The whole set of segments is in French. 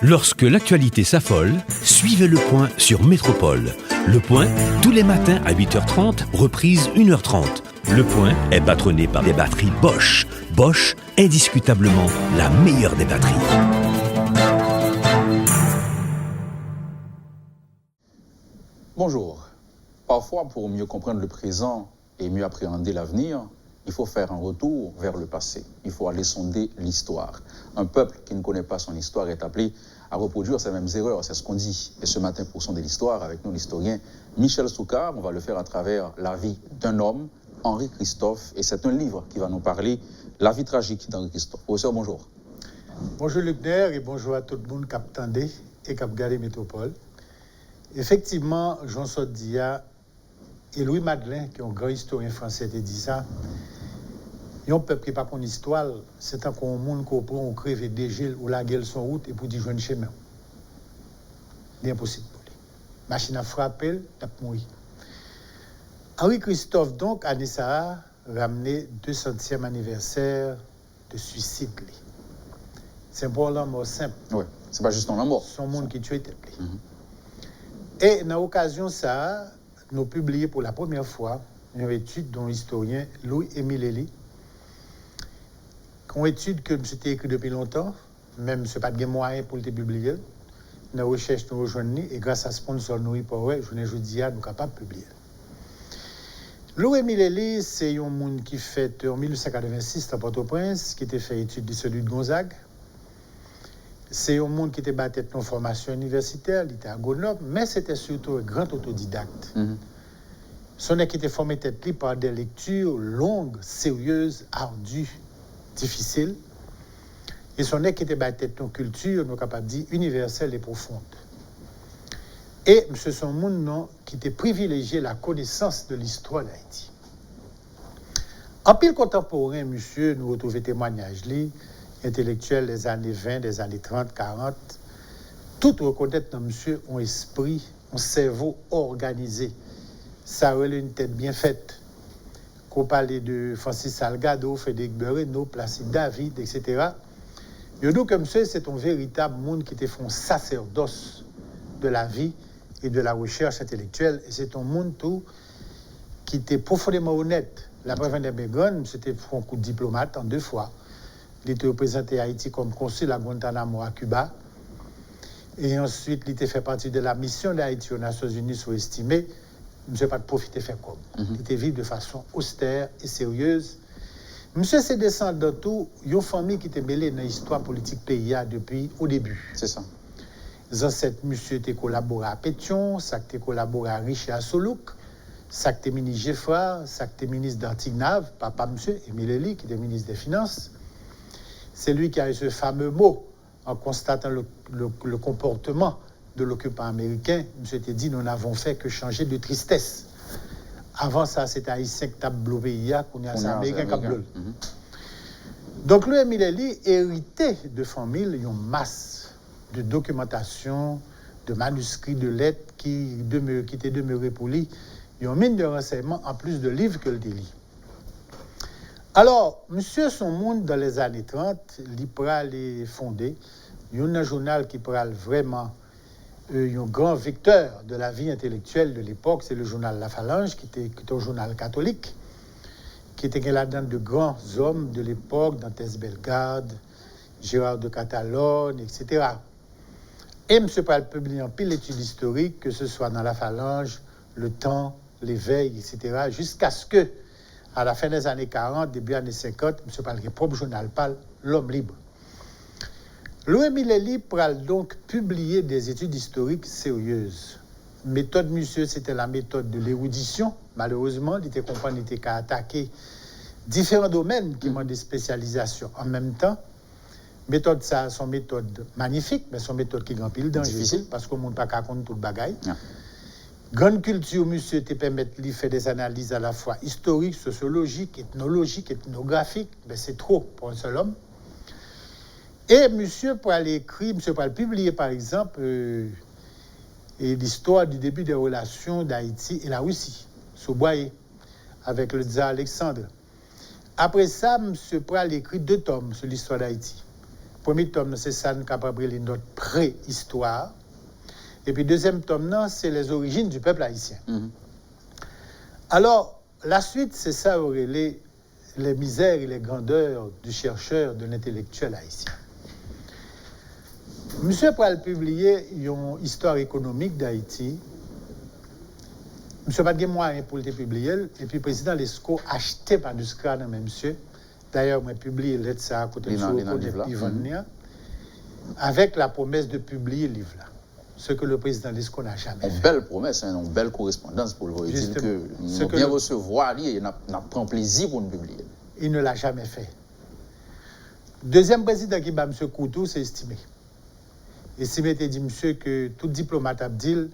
Lorsque l'actualité s'affole, suivez Le Point sur Métropole. Le Point, tous les matins à 8h30, reprise 1h30. Le Point est patronné par des batteries Bosch. Bosch, indiscutablement la meilleure des batteries. Bonjour. Parfois, pour mieux comprendre le présent et mieux appréhender l'avenir, il faut faire un retour vers le passé. Il faut aller sonder l'histoire. Un peuple qui ne connaît pas son histoire est appelé à reproduire ces mêmes erreurs, c'est ce qu'on dit. Et ce matin, pour sonder l'histoire, avec nous l'historien Michel Soucard, on va le faire à travers la vie d'un homme, Henri Christophe, et c'est un livre qui va nous parler, La vie tragique d'Henri Christophe. Professeur, bonjour. Bonjour Lucner et bonjour à tout le monde qui attendait et qui a regardé Métropole. Effectivement, Jean Soddia et Louis Madeleine, qui est un grand historien français, ont dit ça. Il y a un peuple qui n'a pas une histoire, c'est un monde qui prend, on crève des gels ou la gueule son route et pour dire joindre chemin. C'est impossible pour lui. Machine à frapper, t'as mourir. Henri Christophe, donc, année ça, ramené 200e anniversaire de suicide. C'est pour la mort simple. Oui, c'est pas juste un mort. Son monde qui tue tête. Et dans l'occasion ça, nous publié pour la première fois une étude dont l'historien Louis-Émile Elie, une étude que c'était écrit depuis longtemps, même ce pas de moyen pour le publier. Dans la recherche nous rejoignons et grâce à sponsor nous je ne dis nous capable de publier. Louis-Émile Elie, c'est un monde qui fait en 1886 à Port-au-Prince, qui était fait étude de celui de Gonzague. C'est un monde qui était battu dans formation universitaire, il était à Grenoble, mais c'était surtout un grand autodidacte. Son qui était formé tête par des lectures longues, sérieuses, ardues, difficiles. Et son qui était battu dans culture, nous capable de dire, universelle et profonde. Et M. son monde qui était privilégié la connaissance de l'histoire d'Haïti. En pile contemporain, monsieur, nous retrouvons témoignages intellectuels des années 20, des années 30, 40, tout reconnaître dans monsieur un esprit, un cerveau organisé. Ça a une tête bien faite. Qu'on parlait de Francis Salgado, Frédéric Bereno, Placide David, etc. Je dis que monsieur, c'est un véritable monde qui était un sacerdoce de la vie et de la recherche intellectuelle. Et c'est un monde tout qui était profondément honnête. La préfet de Bégon, c'était un coup de diplomate en 2 fois. Il était représenté Haïti comme consul à Guantanamo à Cuba. Et ensuite, il était fait partie de la mission d'Haïti aux Nations Unies sous-estimée. Monsieur pas de profiter faire comme. Il était vivre de façon austère et sérieuse. Monsieur s'est descendu dans tout, une famille qui était mêlée dans l'histoire politique pays depuis au début. C'est ça. Les ancêtres, monsieur était collaboré à Pétion, ça était collaboré à Riche et à Solouk, ça était ministre Geffard, ça était ministre d'Antignave, papa monsieur Émile Elie, qui était ministre des Finances. C'est lui qui a eu ce fameux mot en constatant le comportement de l'occupant américain. Monsieur t'a dit, nous n'avons fait que changer de tristesse. Avant ça, c'était Haïtien qui tableau pays, qu'on est américain qui tableau. Donc, le Émile Elie hérité de famille une masse de documentation, de manuscrits, de lettres qui étaient demeurés pour lui. Il y a une mine de renseignements en plus de livres que le délit. Alors, monsieur son monde dans les années 30, il pral est fondé. Il y a un journal qui pral vraiment un grand vecteur de la vie intellectuelle de l'époque, c'est le journal La Phalange, qui était un journal catholique, qui était là-dedans de grands hommes de l'époque, Dantès Bellegarde, Gérard de Catalogne, etc. Et M. Pral publie en pile d'études historiques, que ce soit dans La Phalange, Le Temps, L'Éveil, etc., jusqu'à ce que, à la fin des années 40, début des années 50, M. Pral, qui est propre journal, parle L'Homme libre. Louis-Émile Elie pral donc publier des études historiques sérieuses. Méthode, monsieur, c'était la méthode de l'érudition. Malheureusement, il était compris, il était qu'à attaquer différents domaines qui ont des spécialisations en même temps. Méthode, ça, son méthode magnifique, mais son méthode qui est grand pile danger. Difficile. Parce qu'on ne monte pas qu'à compte tout le bagaille. Grande culture, monsieur, te permettre de faire des analyses à la fois historiques, sociologiques, ethnologiques, ethnographiques. Mais c'est trop pour un seul homme. Et monsieur pour aller écrire, monsieur pour aller publier par exemple l'histoire du début des relations d'Haïti et la Russie, sous Boyer, avec le tsar Alexandre. Après ça, monsieur pour aller écrire 2 tomes sur l'histoire d'Haïti. Premier tome, c'est ça, nous capable de notre préhistoire. Et puis, deuxième tome, c'est les origines du peuple haïtien. Alors, la suite, c'est ça, les misères et les grandeurs du chercheur, de l'intellectuel haïtien. Monsieur Pral publié une histoire économique d'Haïti. Monsieur pas de moyen pour le publier. Et puis, le président Lescaut a acheté par du scran, même monsieur. D'ailleurs, moi, publié lettre ça à côté de Yvonne, avec la promesse de publier le livre là. Ce que le président Lescaut n'a jamais fait. Une belle promesse, une belle correspondance pour le voir. Il dit que nous bien recevoir, et nous prend plaisir pour nous publier. Il ne l'a jamais fait. Deuxième président qui bat M. Coutou, c'est estimé. Estimé était dit, monsieur, que tout diplomate a dit,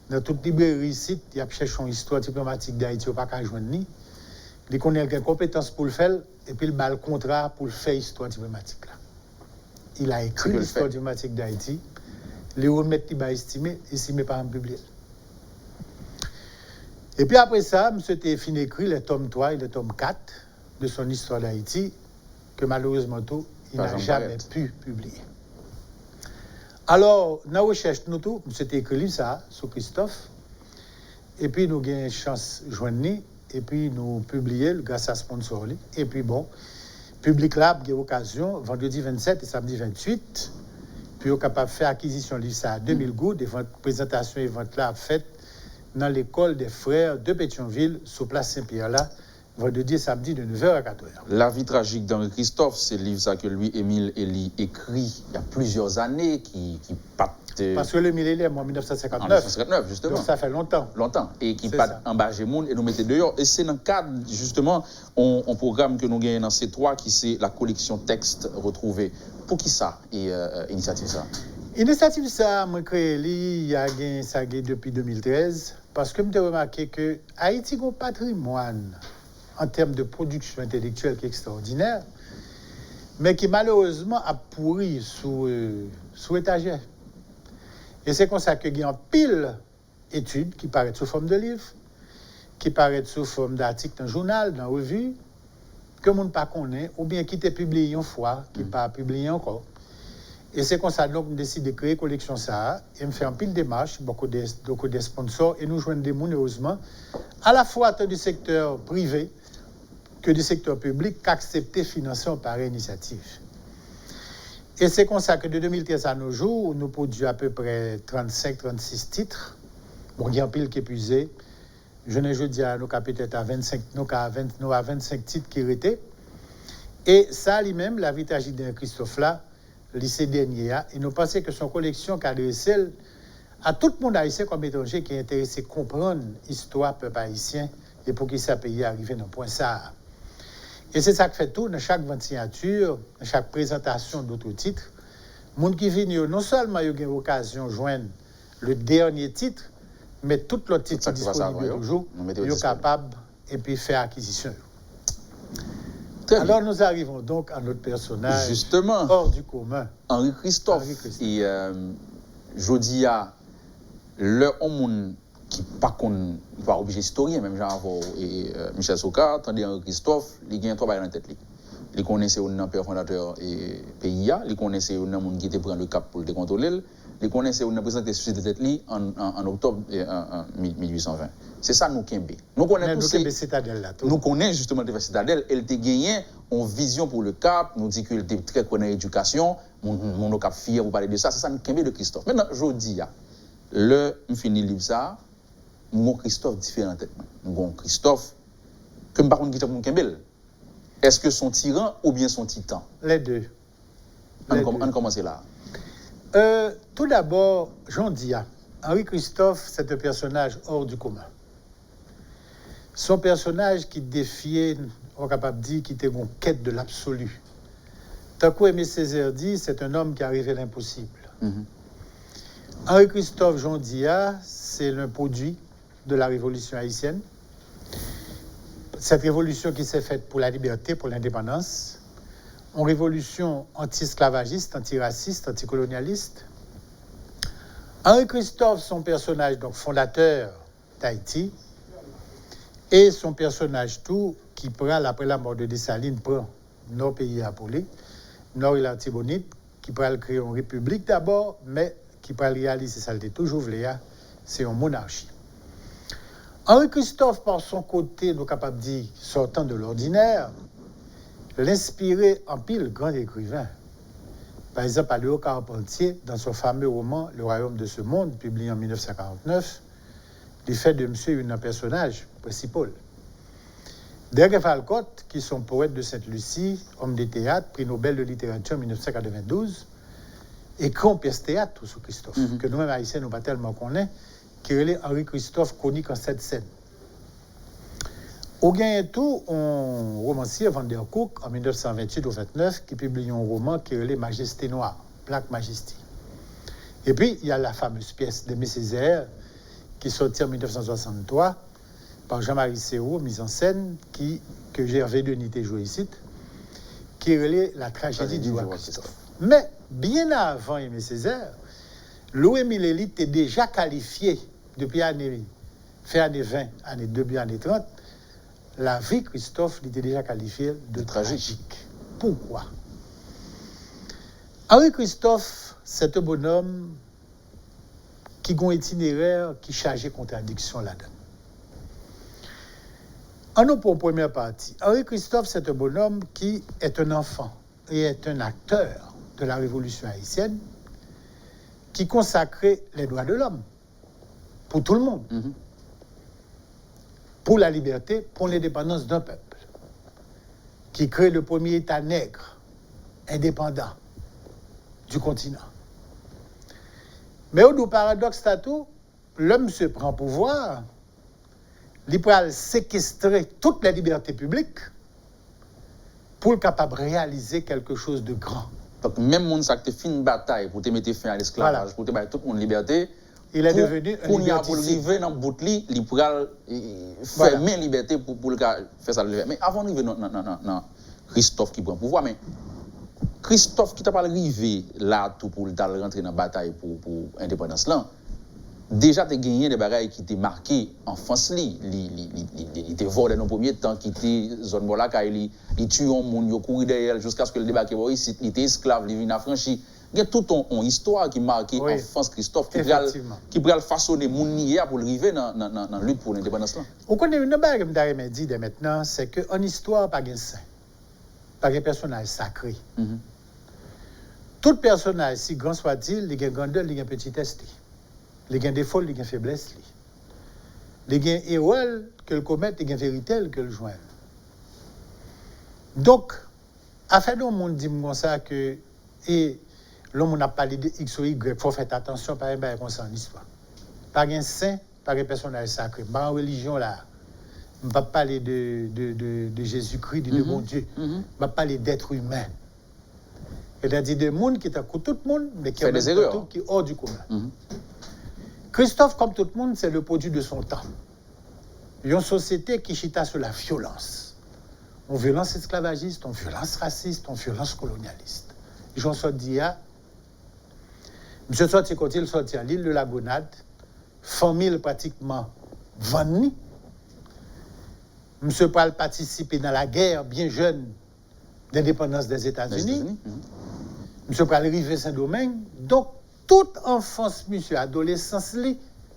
dans toute librairie ici, il a cherché une histoire diplomatique d'Haïti, il n'y a pas qu'à joindre ni. Il connaît des compétences pour le faire, et puis il bat le contrat pour le faire histoire diplomatique là. Il a écrit l'histoire diplomatique d'Haïti. Les remettre qui va estimé par un public. Et puis après ça, M. Téfine écrit le tome 3 et le tome 4 de son histoire d'Haïti, que malheureusement tout, il n'a jamais pu publier. Alors, dans la recherche, nous tout, M. écrit ça sur Christophe, et puis nous avons une chance de joindre, et puis nous publier grâce à sponsor. Et puis bon, public là, il y a occasion, vendredi 27 et samedi 28, puis on est capable de faire acquisition de livre ça à 2000 gouttes, des présentations et ventes là faites dans l'école des frères de Pétionville, sur place Saint-Pierre là, vendredi et samedi de 9h à 4h. La vie tragique d'Henri Christophe, c'est le livre ça que lui, Émile Elie, écrit il y a plusieurs années, qui part... Parce que le Émile est en 1959. En 1959, justement. Donc ça fait longtemps. Longtemps. Et qui part en bas monde et nous mettait dehors. Et c'est dans le cadre, justement, un programme que nous gagnons dans C3, qui c'est la collection texte retrouvée. Pour qui ça, initiative ça? Initiative ça, moi créé il y a ça depuis 2013 parce que je me remarqué que Haïti a un patrimoine en termes de production intellectuelle qui est extraordinaire, mais qui malheureusement a pourri sous étagère. Et c'est comme ça que il y a une pile d'études qui paraissent sous forme de livres, qui paraissent sous forme d'articles dans le journal, dans la revue, que le monde ne connaît pas, ou bien qui était publié une fois, qui n'est pas publié encore. Et c'est comme ça donc on décide de créer une collection ça, et me faire un pile de démarches, beaucoup de sponsors, et nous joignons des monde, heureusement, à la fois du secteur privé que du secteur public, qui accepté financer par initiative. Et c'est comme ça que de 2013 à nos jours, nous produisons à peu près 35-36 titres. Bon, il y a un pile qui est épuisé. Je ne dis à nous qu'à peut-être à 25, nous à 25 titres qui étaient. Et ça, lui-même, la vie tragique de Christophe là, lycée dernier, et nous pensons que son collection qui adresse à tout le monde haïtien comme étranger qui est intéressé à comprendre l'histoire peuple haïtien et pour qui ça peut arriver dans le point ça. Et c'est ça qui fait tout, dans chaque vente signature, dans chaque présentation d'autres titres, les gens qui viennent, non seulement ils ont l'occasion de joindre le dernier titre, mais tout l'autre titre disponible toujours, ils sont capables et puis faire acquisition. Alors nous arrivons donc à notre personnage justement hors du commun. Henri Christophe. Et jodi a le homme qui pas obligé historien même genre et Michel Soka, tandis Henri Christophe, il gagne trois bails dans tête lui. Il connaissait un père fondateur et PIA, il connaissait un monde qui était prend le cap pour le contrôler. Il connaissait une présenté société de tête li en octobre 1820. C'est ça nous kembe. Nous connaissons nous connaissons justement de Citadelle, elle était gagné en vision pour le Cap, nous dit qu'elle était très connue en éducation, mon cap fier pour parler de ça, c'est ça nous kembe de Christophe. Maintenant jodi le fini livre ça, mon Christophe différent tête. Mon Christophe que par contre qui mon kembe. Est-ce que son tyran ou bien son titan? Les deux. On commence là. Tout d'abord, Jean Dia. Henri Christophe, c'est un personnage hors du commun. Son personnage qui défiait, on est capable de dire, qui était en quête de l'absolu. Tant qu'Aimé Césaire dit, c'est un homme qui arrivait à l'impossible. Henri Christophe Jean Dia, c'est le produit de la révolution haïtienne. Cette révolution qui s'est faite pour la liberté, pour l'indépendance. Une révolution anti-esclavagiste, anti-raciste, anticolonialiste. Henri Christophe, son personnage donc fondateur d'Haïti, et son personnage tout qui prend, après la mort de Dessalines, prend nos pays appelés, Nord et l'Artibonite, qui pourrait créer une république d'abord, mais qui pourrait réaliser ça, toujours voulu, c'est une monarchie. Henri Christophe, par son côté, nous capables de dire, sortant de l'ordinaire, l'inspirait en pile grand écrivain. Par exemple, à Léo Carpentier, dans son fameux roman Le Royaume de ce monde, publié en 1949, il fait de monsieur un personnage principal. Dergues Falcotte, qui sont poètes de Sainte-Lucie, homme de théâtre, prix Nobel de littérature en 1992, écrit en pièce théâtre sur Christophe, que nous-mêmes haïtiens n'avons pas tellement connaît, qui est Henri Christophe chronique en 7 scènes. Au gain et tout, un romancier Van der Kook, en 1928 ou 29, qui publie un roman qui est Majesté Noire, Black Majesty. Et puis, il y a la fameuse pièce d'Aimé Césaire, qui sortit en 1963, par Jean-Marie Serrault, mise en scène, que Gervais Denis a joué ici, qui est la tragédie du roi Christophe. Mais, bien avant Aimé Césaire, l'O.M. était déjà qualifié, depuis fin années 20, début années 30, la vie de Christophe était déjà qualifiée de tragique. Pourquoi? Henri Christophe, c'est un bonhomme qui a un itinéraire qui charge contradiction là-dedans. En nous pour la première partie, Henri Christophe, c'est un bonhomme qui est un enfant et est un acteur de la révolution haïtienne qui consacrait les droits de l'homme pour tout le monde, pour la liberté, pour l'indépendance d'un peuple, qui crée le premier État nègre, indépendant du continent. Mais au paradoxe, l'homme se prend pouvoir, il peut séquestrer toutes les libertés publiques pour être capable de réaliser quelque chose de grand. Donc, même si tu as fait une bataille pour te mettre fin à l'esclavage, pour te mettre toute mon liberté, il est devenu un liberticide. Pour arriver dans le bout de lui, il pourra fermer la liberté pour faire ça. Mais avant d'arriver dans Christophe qui prend le pouvoir, mais Christophe qui t'a pas arrivé là tout pour rentrer dans la bataille pour l'indépendance là, déjà tu as gagné des bagailles qui t'ont marqué en France. Il te volé dans le premier temps, qui était zone Bolaka, il tue un monde, il couru derrière jusqu'à ce que le débarque ici, il était esclave, il vient affranchi. Il y a toute une histoire qui marque en France Christophe, qui pourrait façonner mon hier pour arriver dans la lutte pour l'indépendance. On connaît une chose que je me dit maintenant, c'est qu'en histoire, pas de saint, pas de personnage sacré. Tout personnage, si grand soit-il, il y a une grandeur, il y a une petitesse. Il y a des défauts, il y a une faiblesse. Il y a un héros que le commet, il y a une vérité que le joint. Donc, afin de monde dit comme ça que l'homme n'a pas parlé de X ou Y, il faut faire attention par exemple comme ça en histoire. Pas un saint, pas un personnage sacré. Pas en religion là. Je ne vais pas parler de Jésus-Christ, de bon Dieu. Je ne vais pas parler d'être humain. C'est-à-dire de monde qui est à tout le monde, mais qui est hors du commun. Christophe, comme tout le monde, c'est le produit de son temps. Il y a une société qui chita sur la violence. Une violence esclavagiste, une violence raciste, une violence colonialiste. J'en suis dit, monsieur sorti quand il sortit à l'île de la Gonade, famille pratiquement vendue. Monsieur Paul participé dans la guerre bien jeune d'indépendance des États-Unis. Monsieur Paul arrivé à Saint-Domingue. Donc, toute enfance, monsieur, adolescence,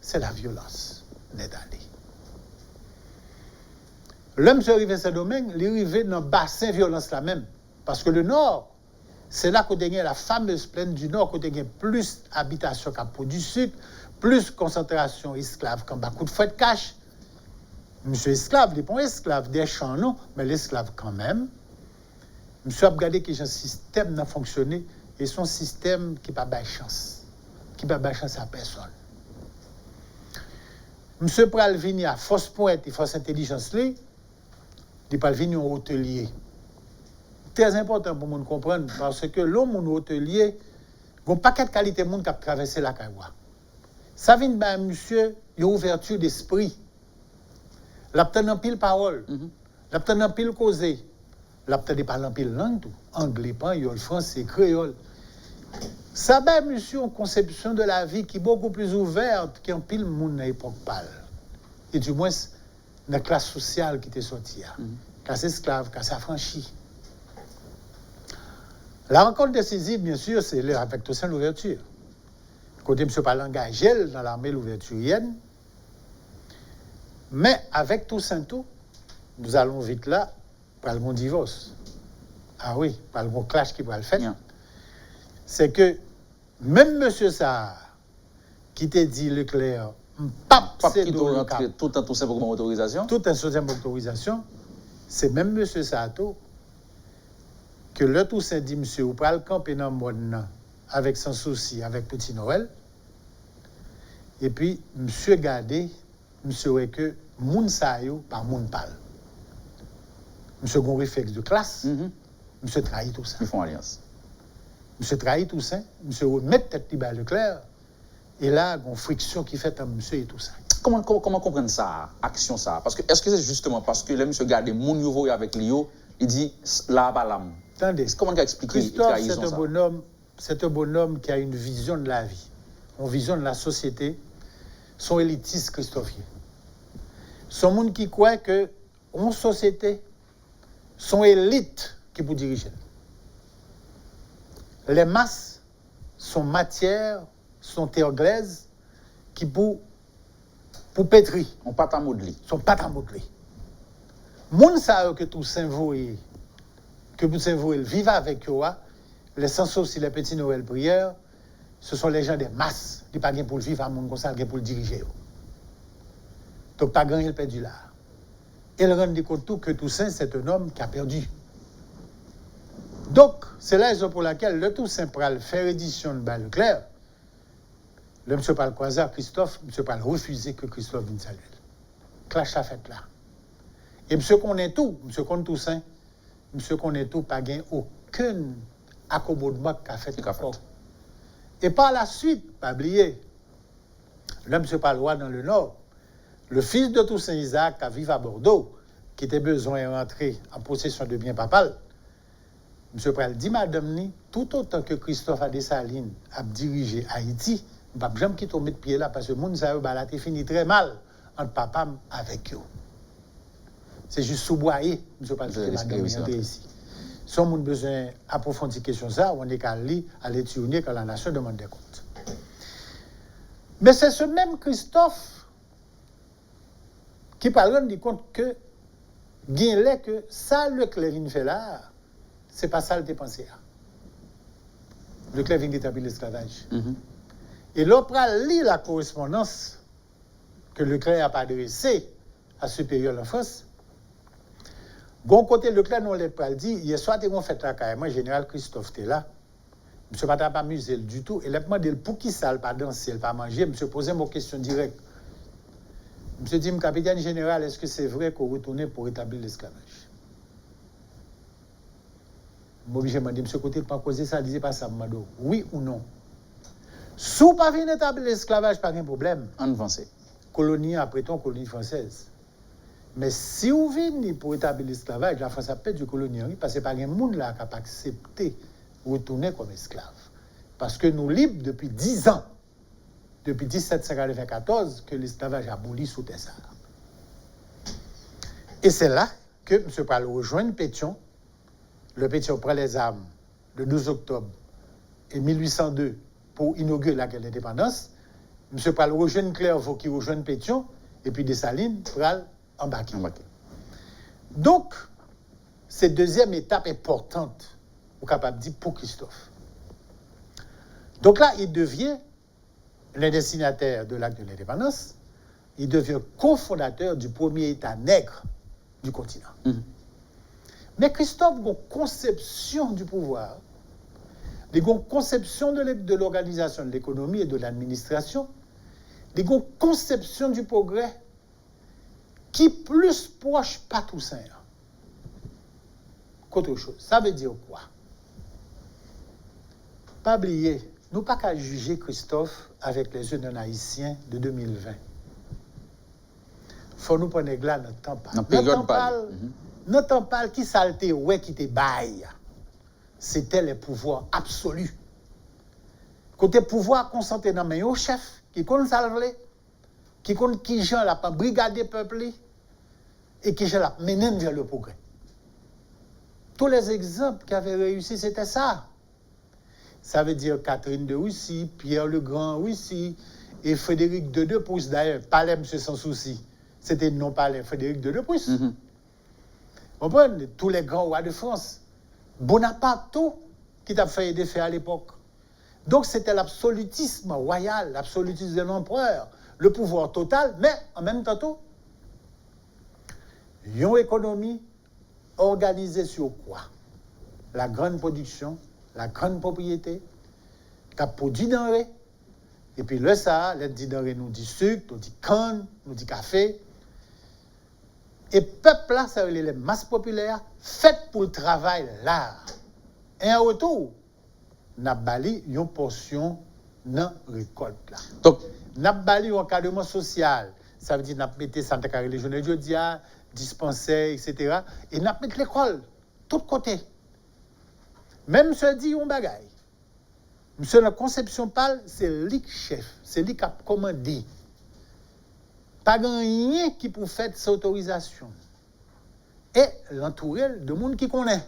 c'est la violence. L'homme se arrivé à Saint-Domingue, il est arrivé dans le bassin violence là même. Parce que le Nord, c'est là qu'on a la fameuse plaine du Nord, qu'on a plus d'habitation qu'à Pont du Sud, plus concentration esclave qu'en Bakou de Fouette Cache. Monsieur esclave, il n'est pas esclave des champs, non, mais l'esclave quand même. Monsieur a regardé que un système n'a fonctionné et son système qui n'a pas de chance. Qui n'a pas de chance à personne. Monsieur pral venir à force poète et force intelligence, il pral venir en hôtelier. Très important pour nous comprendre parce que l'homme en hôtelier, il n'y a pas de qualité de monde qui a traversé la Kawa. Ça vient de monsieur, il y a ouverture d'esprit. L'apten en pile parole, l'apten en pile causé, l'apten pas en pile langue tout, anglais, espagnol, français, créole. Ça ben monsieur une conception de la vie qui est beaucoup plus ouverte qu'en pile monde à l'époque pâle. Et du moins dans la classe sociale qui était sortie, classe esclave, classe affranchie. La rencontre décisive, bien sûr, c'est avec Toussaint Louverture. Côté M. Parle engagé dans l'armée louverturienne. Mais avec Toussaint tout, nous allons vite là, pour le divorce. Ah oui, pour le clash qui va le faire. Yeah. C'est que même M. Sahar, qui t'a dit Leclerc, Pape qui t'a rentré tout un Toussaint pour autorisation. Tout un Toussaint pour autorisation. C'est même M. Sato que le Toussaint dit, monsieur, vous prenez le camper dans le monde avec sans souci, avec Petit Noël. Et puis, monsieur Gardé, monsieur ouais que moun sa yo par moun pal. Monsieur gon réflexe de classe, monsieur trahit Toussaint. Ils font alliance. Monsieur trahit Toussaint, monsieur remet tête libre à Leclerc. Et là, il y a une friction qui fait entre monsieur et Toussaint. Comment comprendre ça, action ça? Parce que est-ce que c'est justement parce que le monsieur Gardé, moun yo voye avec Lio, il dit là bas là. Attendez. Comment expliquer Christophe, c'est un bonhomme qui a une vision de la vie, une vision de la société. Son élitiste Christophe. Son monde qui croit que en société, son élite qui peut diriger. Les masses sont matière, sont terre glaise qui pour pétrir. On pas à modeler. Sont pas à modeler. Moun sa que Toussaint voye, que Toussaint voye vive avec eux, les sens aussi les petits Noël prières, ce sont les gens des masses. Il n'y a pas pour le vivre à mon conseil, pour le diriger. Donc, pas grand, il perdu là. Il rend compte que Toussaint, c'est un homme qui a perdu. Donc, c'est la raison pour laquelle le Toussaint pral faire édition de Leclerc. Le monsieur parle croisé Christophe, monsieur parle refuser que Christophe vienne saluer. Clash la fête là. Et monsieur connaît tout, monsieur connaît Toussaint, monsieur connaît tout, pas gain aucun accommodement qu'a fait. Et par la suite, pas oublier, là, M. Palois dans le Nord, le fils de Toussaint Isaac, qui vit à Bordeaux, qui était besoin de rentrer en possession de biens papal, M. Pral dit, madame ni, tout autant que Christophe a Dessalines a dirigé Haïti, je ne vais pas jamais quitter de pied là, parce que le monde a fini très mal entre papa avec eux. C'est juste sous-boyer, M. Pral dit, madame ni, ici. Si on a besoin d'approfondir la question, ça, on est qu'à lire, à l'étudier quand la nation demande des comptes. Mais c'est ce même Christophe qui parle du compte que que ça, Leclerc fait là, c'est pas ça le dépenser. Leclerc vient d'établir l'esclavage. Et l'autre lit la correspondance que Leclerc a adressée à supérieur en France. Bon côté Leclerc, nous l'avons dit, hier soir, on fait la carrière, général Christophe était là. Monsieur ne pas amusé du tout. Et il a demandé pour qui ça, pas danser, pas manger. Monsieur posait une question directe. Monsieur dit, capitaine général, est-ce que c'est vrai qu'on retourne pour établir l'esclavage? Moi, je me dit, monsieur côté, pas causer ça, disait pas ça, Mado. Oui ou non? Si vous pas venir établir l'esclavage, pas de problème. En avancé. Colonie après ton colonie française. Mais si vous venez pour établir l'esclavage, la France a perdu du colonialisme parce que pas de monde là qui a accepté de retourner comme esclave. Parce que nous libres depuis 10 ans, depuis 1794, que l'esclavage a aboli sous Tessar. Et c'est là que M. Pral rejoint Pétion. Le Pétion prend les armes le 12 octobre et 1802 pour inaugurer la guerre d'indépendance. M. Pral rejoint Clairvaux qui rejoint Pétion et puis Dessalines Pral embarqué. Donc, c'est deuxième étape importante, au capable de dire pour Christophe. Donc là, il devient le destinataire de l'acte de l'indépendance, il devient cofondateur du premier État nègre du continent. Mais Christophe a une conception du pouvoir, une conception de l'organisation de l'économie et de l'administration, une conception du progrès qui plus proche pas Toussaint qu'autre chose. Ça veut dire quoi? Pas oublier, nous pas qu'à juger Christophe avec les yeux d'un haïtien de 2020. Faut nous prendre là notre temps pas. Notre temps parle qui salte ouais qui te baille. C'était les pouvoirs absolus. Côté pouvoir concentré dans main au chef qui compte salver, qui compte qui gens la pas brigader peuple et qui gens la mener vers le progrès. Tous les exemples qui avaient réussi, c'était ça. Ça veut dire Catherine de Russie, Pierre le Grand Russie, et Frédéric de Prusse, d'ailleurs. Palais, monsieur, sans souci. C'était non palais, Frédéric de Prusse. Vous comprenez? Tous les grands rois de France. Bonaparte, tout, qui t'a fait des faits à l'époque. Donc, c'était l'absolutisme royal, l'absolutisme de l'empereur, le pouvoir total, mais en même temps, tout. Une économie organisée sur quoi? La grande production, la grande propriété, qui a produit denrées. Et puis le ça, les denrées nous dit sucre, nous dit canne, nous dit café. Et peuple là, ça veut dire les masses populaires, faites pour le travail là. Et en retour, n'a bali une portion dans récolte là. Donc, n'a bali un encadrement social. Ça veut dire n'a mettre Santa Carré les journées de dia, dispensaire, etc. Et n'a mettre l'école, tout côté. Même se dit un bagaille. Monsieur, la conception pâle, c'est lui chef, c'est lui qui a commandé. Pas rien qui peut faire cette autorisation. Et l'entourer de monde qui connaît.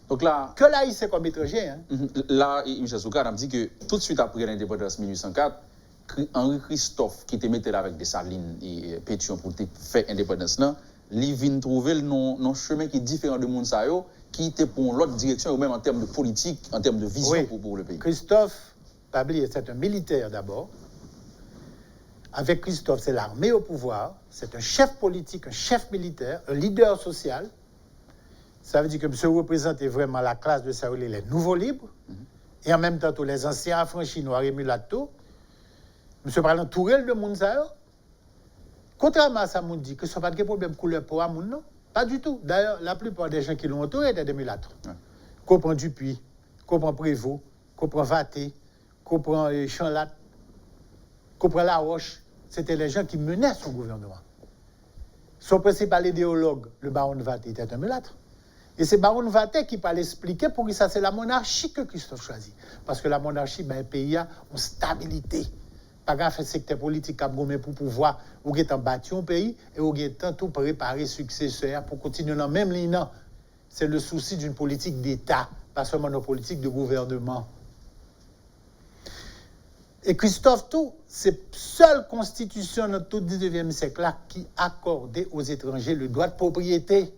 Donc là, que là, il c'est comme étranger. Hein? Là, Michel Soukar a dit que tout de suite après l'indépendance 1804, Henri Christophe, qui était metté là avec Dessalines et Pétion pour faire l'indépendance, il vient trouver un chemin qui est différent de Mounsayo, qui était pour l'autre direction, ou même en termes de politique, en termes de vision oui. pour le pays. Christophe, Pabli, c'est un militaire d'abord. Avec Christophe, c'est l'armée au pouvoir. C'est un chef politique, un chef militaire, un leader social. Ça veut dire que M. représente vraiment la classe de Saouli, les nouveaux libres, et en même temps tous les anciens affranchis noirs et mulatto. M. parlant Tourelle de Mounsayo. Contrairement à ça, on dit que ce n'est pas de problème couleur pour Amoun, non? Pas du tout. D'ailleurs, la plupart des gens qui l'ont entouré étaient des mulâtres. Comprend Dupuis, comprend Prévost, comprend Vaté, comprend Chanlat, comprend La Roche. C'était les gens qui menaient son gouvernement. Son principal idéologue, le baron de Vaté, était un mulâtre. Et c'est baron de Vaté qui peut l'expliquer pour que ça, c'est la monarchie que Christophe choisit. Parce que la monarchie, ben, un pays a une stabilité. Pas grave, un secteur politique a gommé pour pouvoir, ou est en bâti un pays, et ou est tout préparer successeur pour continuer dans la même ligne. C'est le souci d'une politique d'État, pas seulement une politique de gouvernement. Et Christophe tout, c'est la seule constitution dans tout le 19e siècle là qui accordait aux étrangers le droit de propriété.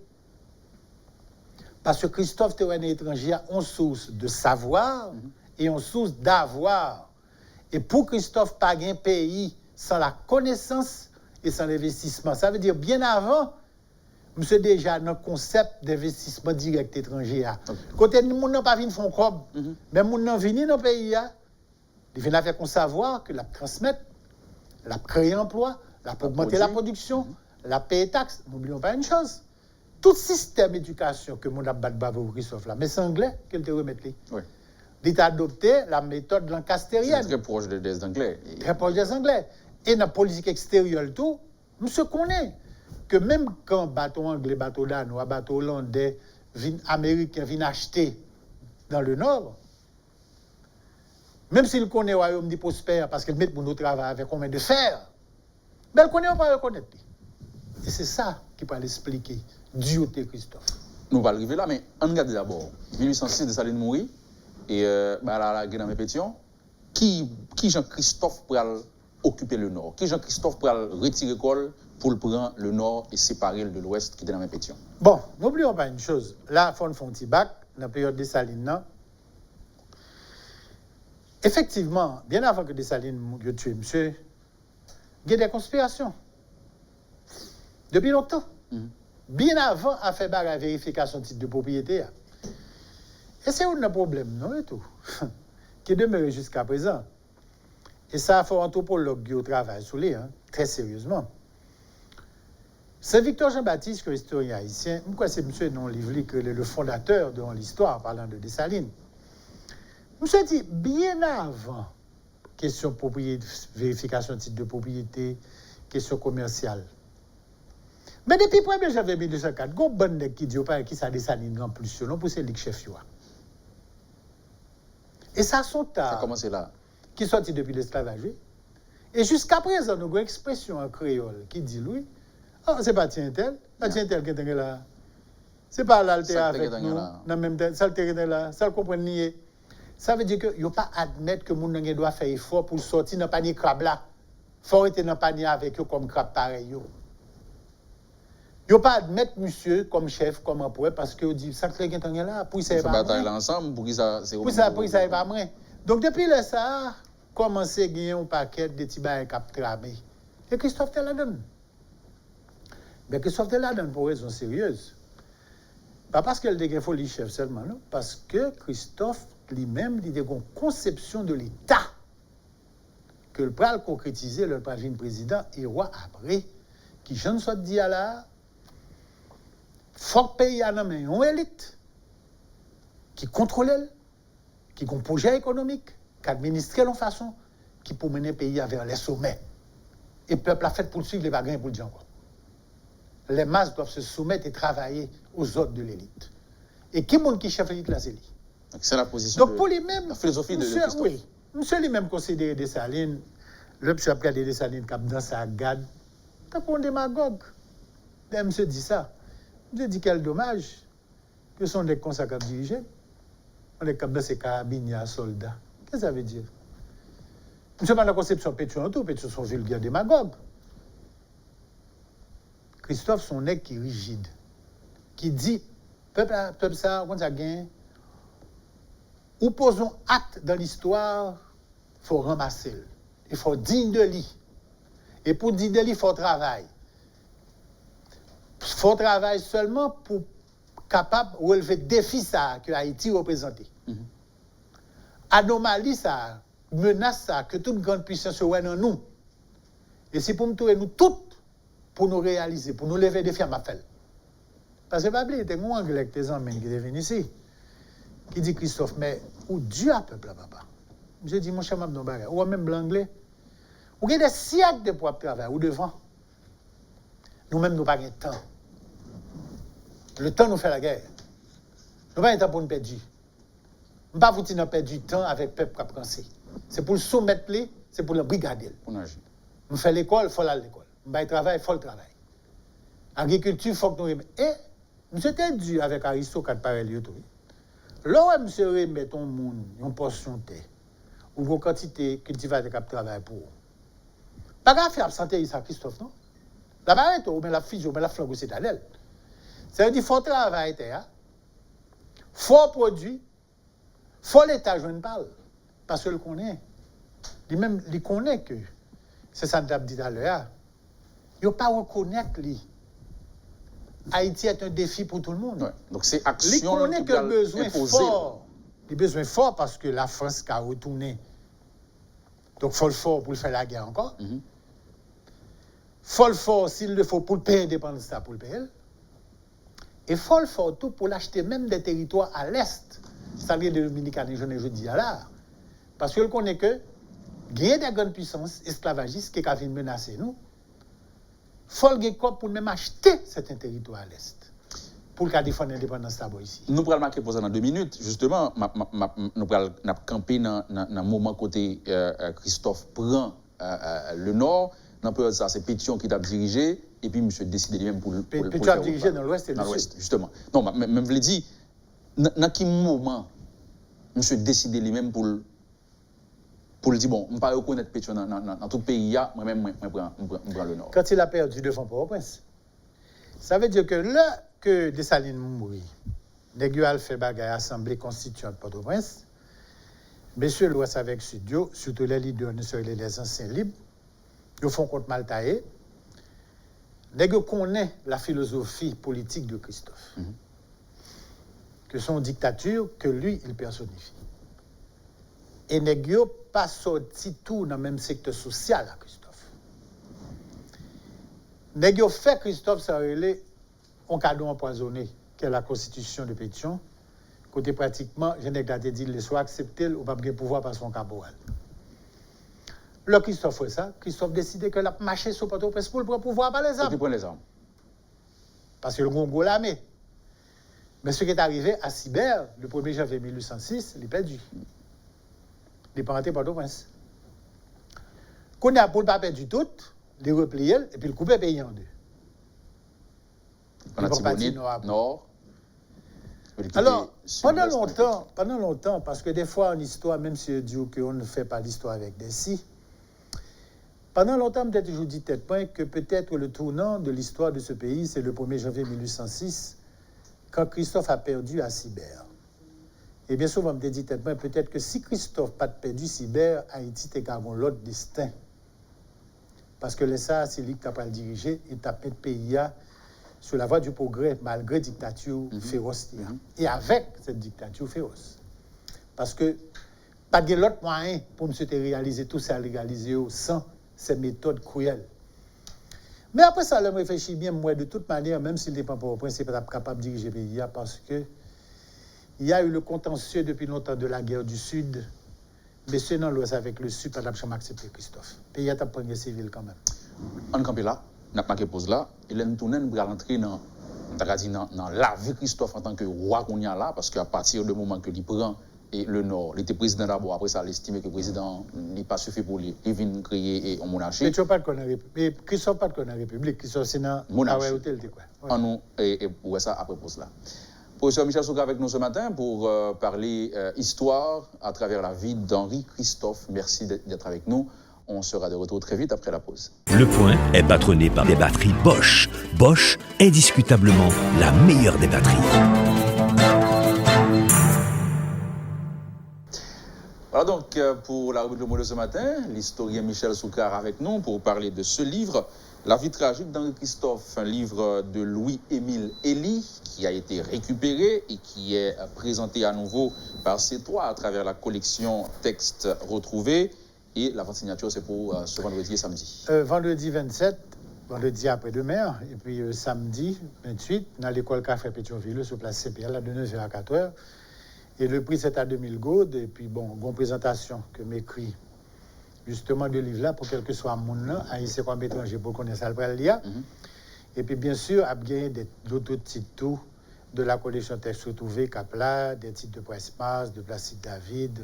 Parce que Christophe était un étranger a une source de savoir et une source d'avoir. Et pour Christophe, pas un pays sans la connaissance et sans l'investissement. Ça veut dire, bien avant, monsieur déjà dans le concept d'investissement direct étranger. Côté de nous, n'a pas vu faire comme. Mais nous n'avons venu dans le pays. Il vient avec un savoir que la transmettre, la créer emploi, la augmenter la production, la payer taxes. N'oublions pas une chose. Tout système d'éducation que mon a battu pour Christophe là, mais c'est anglais qu'elle te remette. Oui. Il a adopté la méthode lancastérienne. C'est très proche des Anglais. Très proche des Anglais. Et dans la politique extérieure, tout, monsieur connaît que même quand bateau anglais, bateau danois, bateau hollandais, américain viennent acheter dans le Nord, même s'il connaît le royaume dit prospère parce qu'il met pour nous travailler avec combien de fer, mais il connaît ou pas reconnaître. Et c'est ça qui peut l'expliquer, duauté Christophe. Nous allons arriver là, mais on regarde d'abord. 1806, Dessalines mourit. Et la guerre dans Pétion, qui Jean-Christophe pour occuper le Nord? Qui Jean-Christophe pour retirer l'école pour le prendre le Nord et séparer de l'Ouest qui était dans la Pétion? Bon, n'oublions pas une chose. Là, il faut un petit bac, dans la période de Dessalines. Effectivement, bien avant que Dessalines ait tué monsieur, il y a des conspirations. Depuis longtemps. Bien avant, à faire la vérification de titre de propriété. Et c'est un problème, non, et tout, qui demeure jusqu'à présent. Et ça, il faut un anthropologue qui travaille sur lui, très sérieusement. C'est Victor Jean-Baptiste, qui est historien haïtien. Pourquoi c'est monsieur dans le livre que le fondateur de l'histoire, parlant de Dessalines. Monsieur dit, bien avant, question de propriété, vérification de titre de propriété, question commerciale. Mais depuis le 1er janvier 1904, il y a un bon qui dit qui ça Dessalines en plus, non, pour c'est le chef. Et ça son tard. Ça a commencé là. Qui est sorti depuis l'esclavage. Et jusqu'à présent, nous avons une expression en créole qui dit, lui, ah, c'est pas tiens-tel, pas tiens-tel qui est là. C'est pas là, le avec nous, dans même temps, ça le là, ça le comprend nier. Ça veut dire que yo pas admettre que moun nan doit faire effort pour sortir dans panier crabe là. Faut être dans panier avec eux comme crabe pareil yo. Yo pas admettre monsieur comme chef comme empereur parce que dit ça que gen tan là pour ça pas bataille ensemble pour ça c'est pour ça pas moins. Donc depuis le ça commencer gagner un paquet de petits bail cap tramé. Et Christophe te la donne. Mais Christophe te la donne pour raison sérieuse. Pas parce qu'elle a folie chef seulement, non. Parce que Christophe lui-même, il a une conception de l'État que le pral concrétiser, le pral président et roi après, qui je ne soit dit à la, faut pays à nommer une élite qui contrôle, qui a un projet économique, qui administre de façon, qui peut mener le pays vers les sommets. Et le peuple a fait pour suivre les bagages pour le dire encore. Les masses doivent se soumettre et travailler aux ordres de l'élite. Et qui est qui chef l'élite là, c'est lui. C'est la position. Donc pour lui-même, la philosophie monsieur, de Christophe. Oui, monsieur lui-même considère Dessalines, le monsieur a regardé Dessalines comme dans sa garde. Tant qu'on démagogue. Et monsieur dit ça. Monsieur dit quel dommage que sont des consacrés dirigés. On est comme dans ces carabiniers soldats. Qu'est-ce que ça veut dire? Monsieur pas la conception Pétion tout, Pétion sont vulgaires démagogues. Christophe, son nègre qui est rigide, qui dit, peuple ça, quand ça gagne, ou posons acte dans l'histoire, il faut ramasser. Il faut digne de lui. Et pour digne de lui, il faut travailler. Il faut travailler seulement pour capable de relever le défi ça, que Haïti représente. Anomalie ça, menace ça, que toute grande puissance soit dans nous. Et c'est pour nous trouver nous toutes, pour nous réaliser, pour nous lever des défis à ma fête. Parce que, pas oublier, il y a un Anglais qui est venu ici, qui dit Christophe, mais où Dieu a peuple, papa? Je dis, mon cher Mabdon Bagay, ou même l'anglais, ou il y a des siècles de pour travailler, ou devant. Nous-mêmes, nous n'avons pas de temps. Le temps nous fait la guerre. Nous n'avons pas de temps pour nous perdre. Nous ne pouvons pas perdre du temps avec le peuple qui a pensé. C'est pour le soumettre, c'est pour le brigader. Nous faisons l'école, il faut aller à l'école. Nous faisons le travail, il faut le travail. Agriculture, il faut que nous remettons. Et, monsieur était dû avec Aristote, pareil, tout. Là où monsieur remet ton monde, une portion de terre, ou vos quantités cultivées de travail pour vous. Pas grave, faire absenter ça, Christophe, non? La barrette, ou bien la fille, ou bien la flanque, c'est à l'aile. Ça veut dire qu'il faut travailler terre, faut produire, faut l'État, je ne parle. Parce que le connaît. Lui-même, il connaît que, c'est ça que je dit à l'heure, il ne pas reconnaître lui. Haïti est un défi pour tout le monde. Ouais. Donc c'est action. Il connaît que le besoin fort. Le besoin fort parce que la France a retourné. Donc il faut le fort pour faire la guerre encore. Il faut le fort s'il le faut pour le payer indépendance pour le payer. Et il faut le fort tout pour l'acheter même des territoires à l'est. Ça vient de Dominicaine, je dis à là. Parce qu'il connaît que il y a des grandes puissances esclavagistes qui viennent menacer nous. Il faut le pour même acheter certains territoires à l'est. Pour le défendre l'indépendance d'abord ici. Nous allons marquer pour ça dans 2 minutes. Justement, nous allons camper dans le moment côté Christophe prend le nord. Dans la période ça, c'est Pétion qui t'a dirigé. Et puis, monsieur décidé lui-même pour le Pétion a dirigé dans l'ouest et le sud. Justement. Non, même je l'ai dit, dans quel moment monsieur décidé lui-même pour le dire, bon, je ne peux pas reconnaître Pétion dans tout le pays, moi-même, je prends le nord. Quand il a perdu devant Port-au-Prince, ça veut dire que là que Dessalines mourit, Négual fait bagaille assemblée constituante Port-au-Prince, messieurs l'Ouest avec Studio, surtout les leaders, les anciens libres, ils font contre Maltaï. Négual connaît la philosophie politique de Christophe, que son dictature, que lui, il personnifie. Et Négual pas sorti tout dans le même secteur social à Christophe. Négual fait Christophe, ça relève un cadeau empoisonné, qui est la constitution de Pétion. Côté pratiquement, je n'ai pas dit le soit accepté ou pas de pouvoir par son caporal. Le Christophe fait ça, Christophe décide que la marché sur Port-au-Prince pour le pouvoir par les armes. Qui prend les armes? Parce que le Congo l'a mis. Mais ce qui est arrivé à Sibert, le 1er janvier 1806, il est perdu. Il est pas rentré Port-au-Prince. Quand il a pour ne pas perdre tout, il est replié et puis il coupe le pays en deux. On a Tibonite, nord. Alors, pendant longtemps, parce que des fois en histoire, même si je dis qu'on ne fait pas l'histoire avec des si, pendant longtemps, peut-être je vous dis peut-être que peut-être le tournant de l'histoire de ce pays, c'est le 1er janvier 1806, quand Christophe a perdu à Sibère. Et bien souvent, on me dit peut-être que si Christophe n'a pas perdu Sibère, Haïti était gardé l'autre destin. Parce que ça, c'est lui qui a pas le dirigé et t'a mis le pays sur la voie du progrès, malgré la dictature féroce. Et avec cette dictature féroce. Parce que pas de l'autre moyen pour monsieur réaliser tout ça, réaliser sans ces méthodes cruelles. Mais après ça, je réfléchis bien, moi, de toute manière, même s'il n'est pas au point, c'est pas capable de diriger le pays, parce que il y a eu le contentieux depuis longtemps de la guerre du Sud, mais c'est dans l'Ouest avec le Sud, pas d'accepter accepté Christophe. Le pays a un premier civil quand même. En campé là, n'a pas pause là, il est tourné pour rentrer dans la vie Christophe en tant que roi qu'on y a là, parce qu'à partir du moment que il prend et le Nord, il était président d'abord, après ça, il estimait que le président n'est pas suffit pour lui, il vient créer une monarchie. Mais tu n'as pas de connaître mais Christophe pas de connaître République, Christophe c'est dans monarchie. Ouais. Nous, et pour ça, après pause là. Professeur Michel Souka avec nous ce matin pour parler histoire à travers la vie d'Henri Christophe. Merci d'être avec nous. On sera de retour très vite après la pause. Le Point est patronné par des batteries Bosch. Bosch, indiscutablement la meilleure des batteries. Voilà donc pour la rubrique Le Mot de ce matin, l'historien Michel Souka avec nous pour parler de ce livre, La vie tragique d'Henri Christophe, un livre de Louis-Émile Elie qui a été récupéré et qui est présenté à nouveau par C3 à travers la collection Textes retrouvés. Et la vente signature, c'est pour ce vendredi et samedi. Vendredi 27, vendredi après-demain, et puis samedi 28, dans l'école Café Pétionville, sur place CPL, de 9h à 4h. Et le prix, c'est à 2000 gourdes. Et puis, bonne présentation que m'écrit justement de livre là pour quel que soit mon nom, haïtien comme étranger pour connaître ça le lire. Et puis bien sûr, il y a bien d'autres titres de la collection Textes retrouvés, Capla, des titres de Presse Mars, de Placide David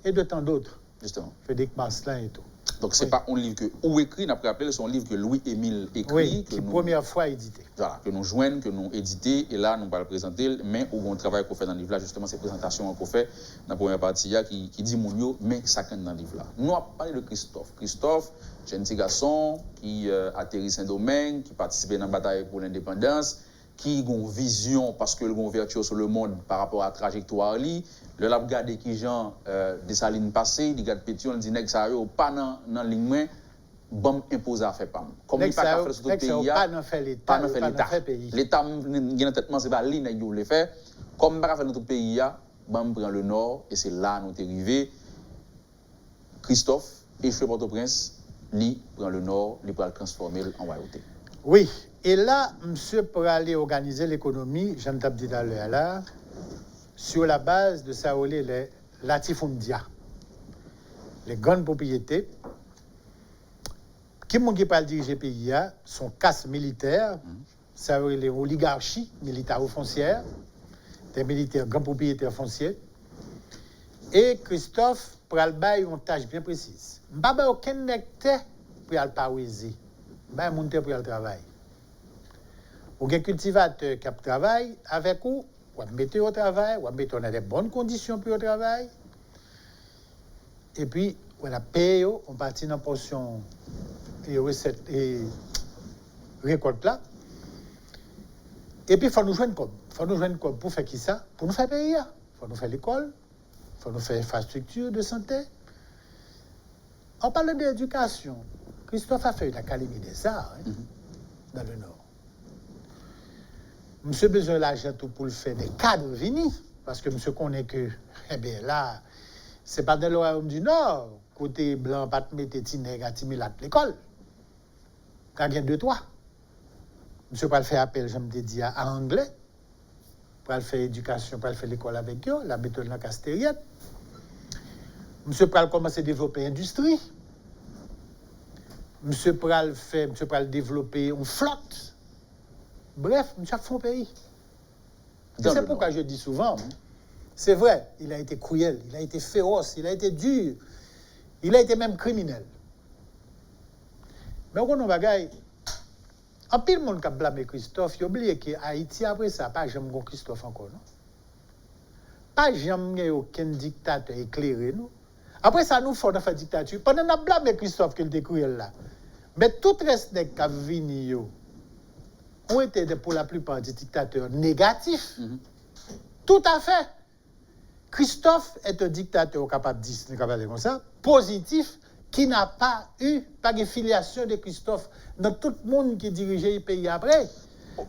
et de tant d'autres. Justement. Frédéric Marcelin et tout. Donc c'est pas un livre que ou écrit, n'a pas appelé, c'est un livre que Louis-Émile écrit. Oui, que qui nous, première fois édité. Voilà, que nous joignons, que nous édité, et là nous allons le présenter, mais où on travaille qu'on fait dans le livre là, justement, ces présentations qu'on fait dans la première partie qui dit mon yo, mais ça quand dans le livre là. Nous avons parlé de Christophe. Christophe, c'est un petit garçon qui atterrit Saint-Domingue, qui participait dans la bataille pour l'indépendance, qui a une vision parce que le a vertu sur le monde par rapport à la trajectoire li. Le l'a regardé qui Jean Dessalines passé, il regarde Pétion, il dit nèg ça yo pas dans ligne bon imposé à faire pas. Comme il pas faire sur tout pays pas dans fait l'État, pas dans fait l'État. L'État gen tête c'est pas li nèg yo le faire. Comme pas faire dans tout pays bon prend le nord et c'est là nous t'es arrivé. Christophe échoué Port-au-Prince, lui prend le nord, lui pour le transformer en royauté. Oui, et là, monsieur pour aller organiser l'économie, j'en ai dit tout à l'heure là, sur la base de ça, les latifundia, les grandes propriétés, qui m'ont pas diriger le pays, sont casse militaires, ça les oligarchies militaires ou foncières, des militaires, grands propriétaires fonciers, et Christophe pour le bail une tâche bien précise. Pas aucun nectar pour le pariser, pas monter pour le travail. Ou un cultivateur qui travaille avec vous, ou mettre au travail, ou mettre dans des bonnes conditions pour le travail. Et puis, on a payé, on partit dans la portion et recette et récolte là. Et puis, il faut nous joindre comme. Il faut nous joindre comme pour faire qui ça? Pour nous faire payer. Il faut nous faire l'école, il faut nous faire infrastructure de santé. En parlant d'éducation, Christophe a fait une académie des arts dans le Nord. Monsieur a besoin de l'argent pour le faire des cadres venus, parce que monsieur connaît que, eh bien là, c'est pas dans le royaume du Nord, côté blanc, pas te mettre tinègre à Timilat l'école. Quand il y a 2-3. Monsieur va le faire appel, je me dis, à anglais, pour le faire éducation, pour le faire l'école avec eux, la méthode de la Castériette. Monsieur va commencer à développer l'industrie. Monsieur va le développer une flotte. Bref, nous avons fait un pays. C'est pourquoi je dis souvent, c'est vrai, il a été cruel, il a été féroce, il a été dur, il a été même criminel. Mais on va gagner. En pile, le monde qui a blâmé Christophe, il a oublié que Haïti, après ça, pas jamais Christophe encore, non? pas jamais aucun dictateur éclairé, nous. Après ça, nous faisons faire dictature. Pendant qu'on a blâmé Christophe qui le cruel là. Mais tout le reste des cas venus ont été pour la plupart des dictateurs négatifs. Tout à fait. Christophe est un dictateur capable de dire comme ça, positif, qui n'a pas de filiation de Christophe dans tout le monde qui dirigeait le pays après.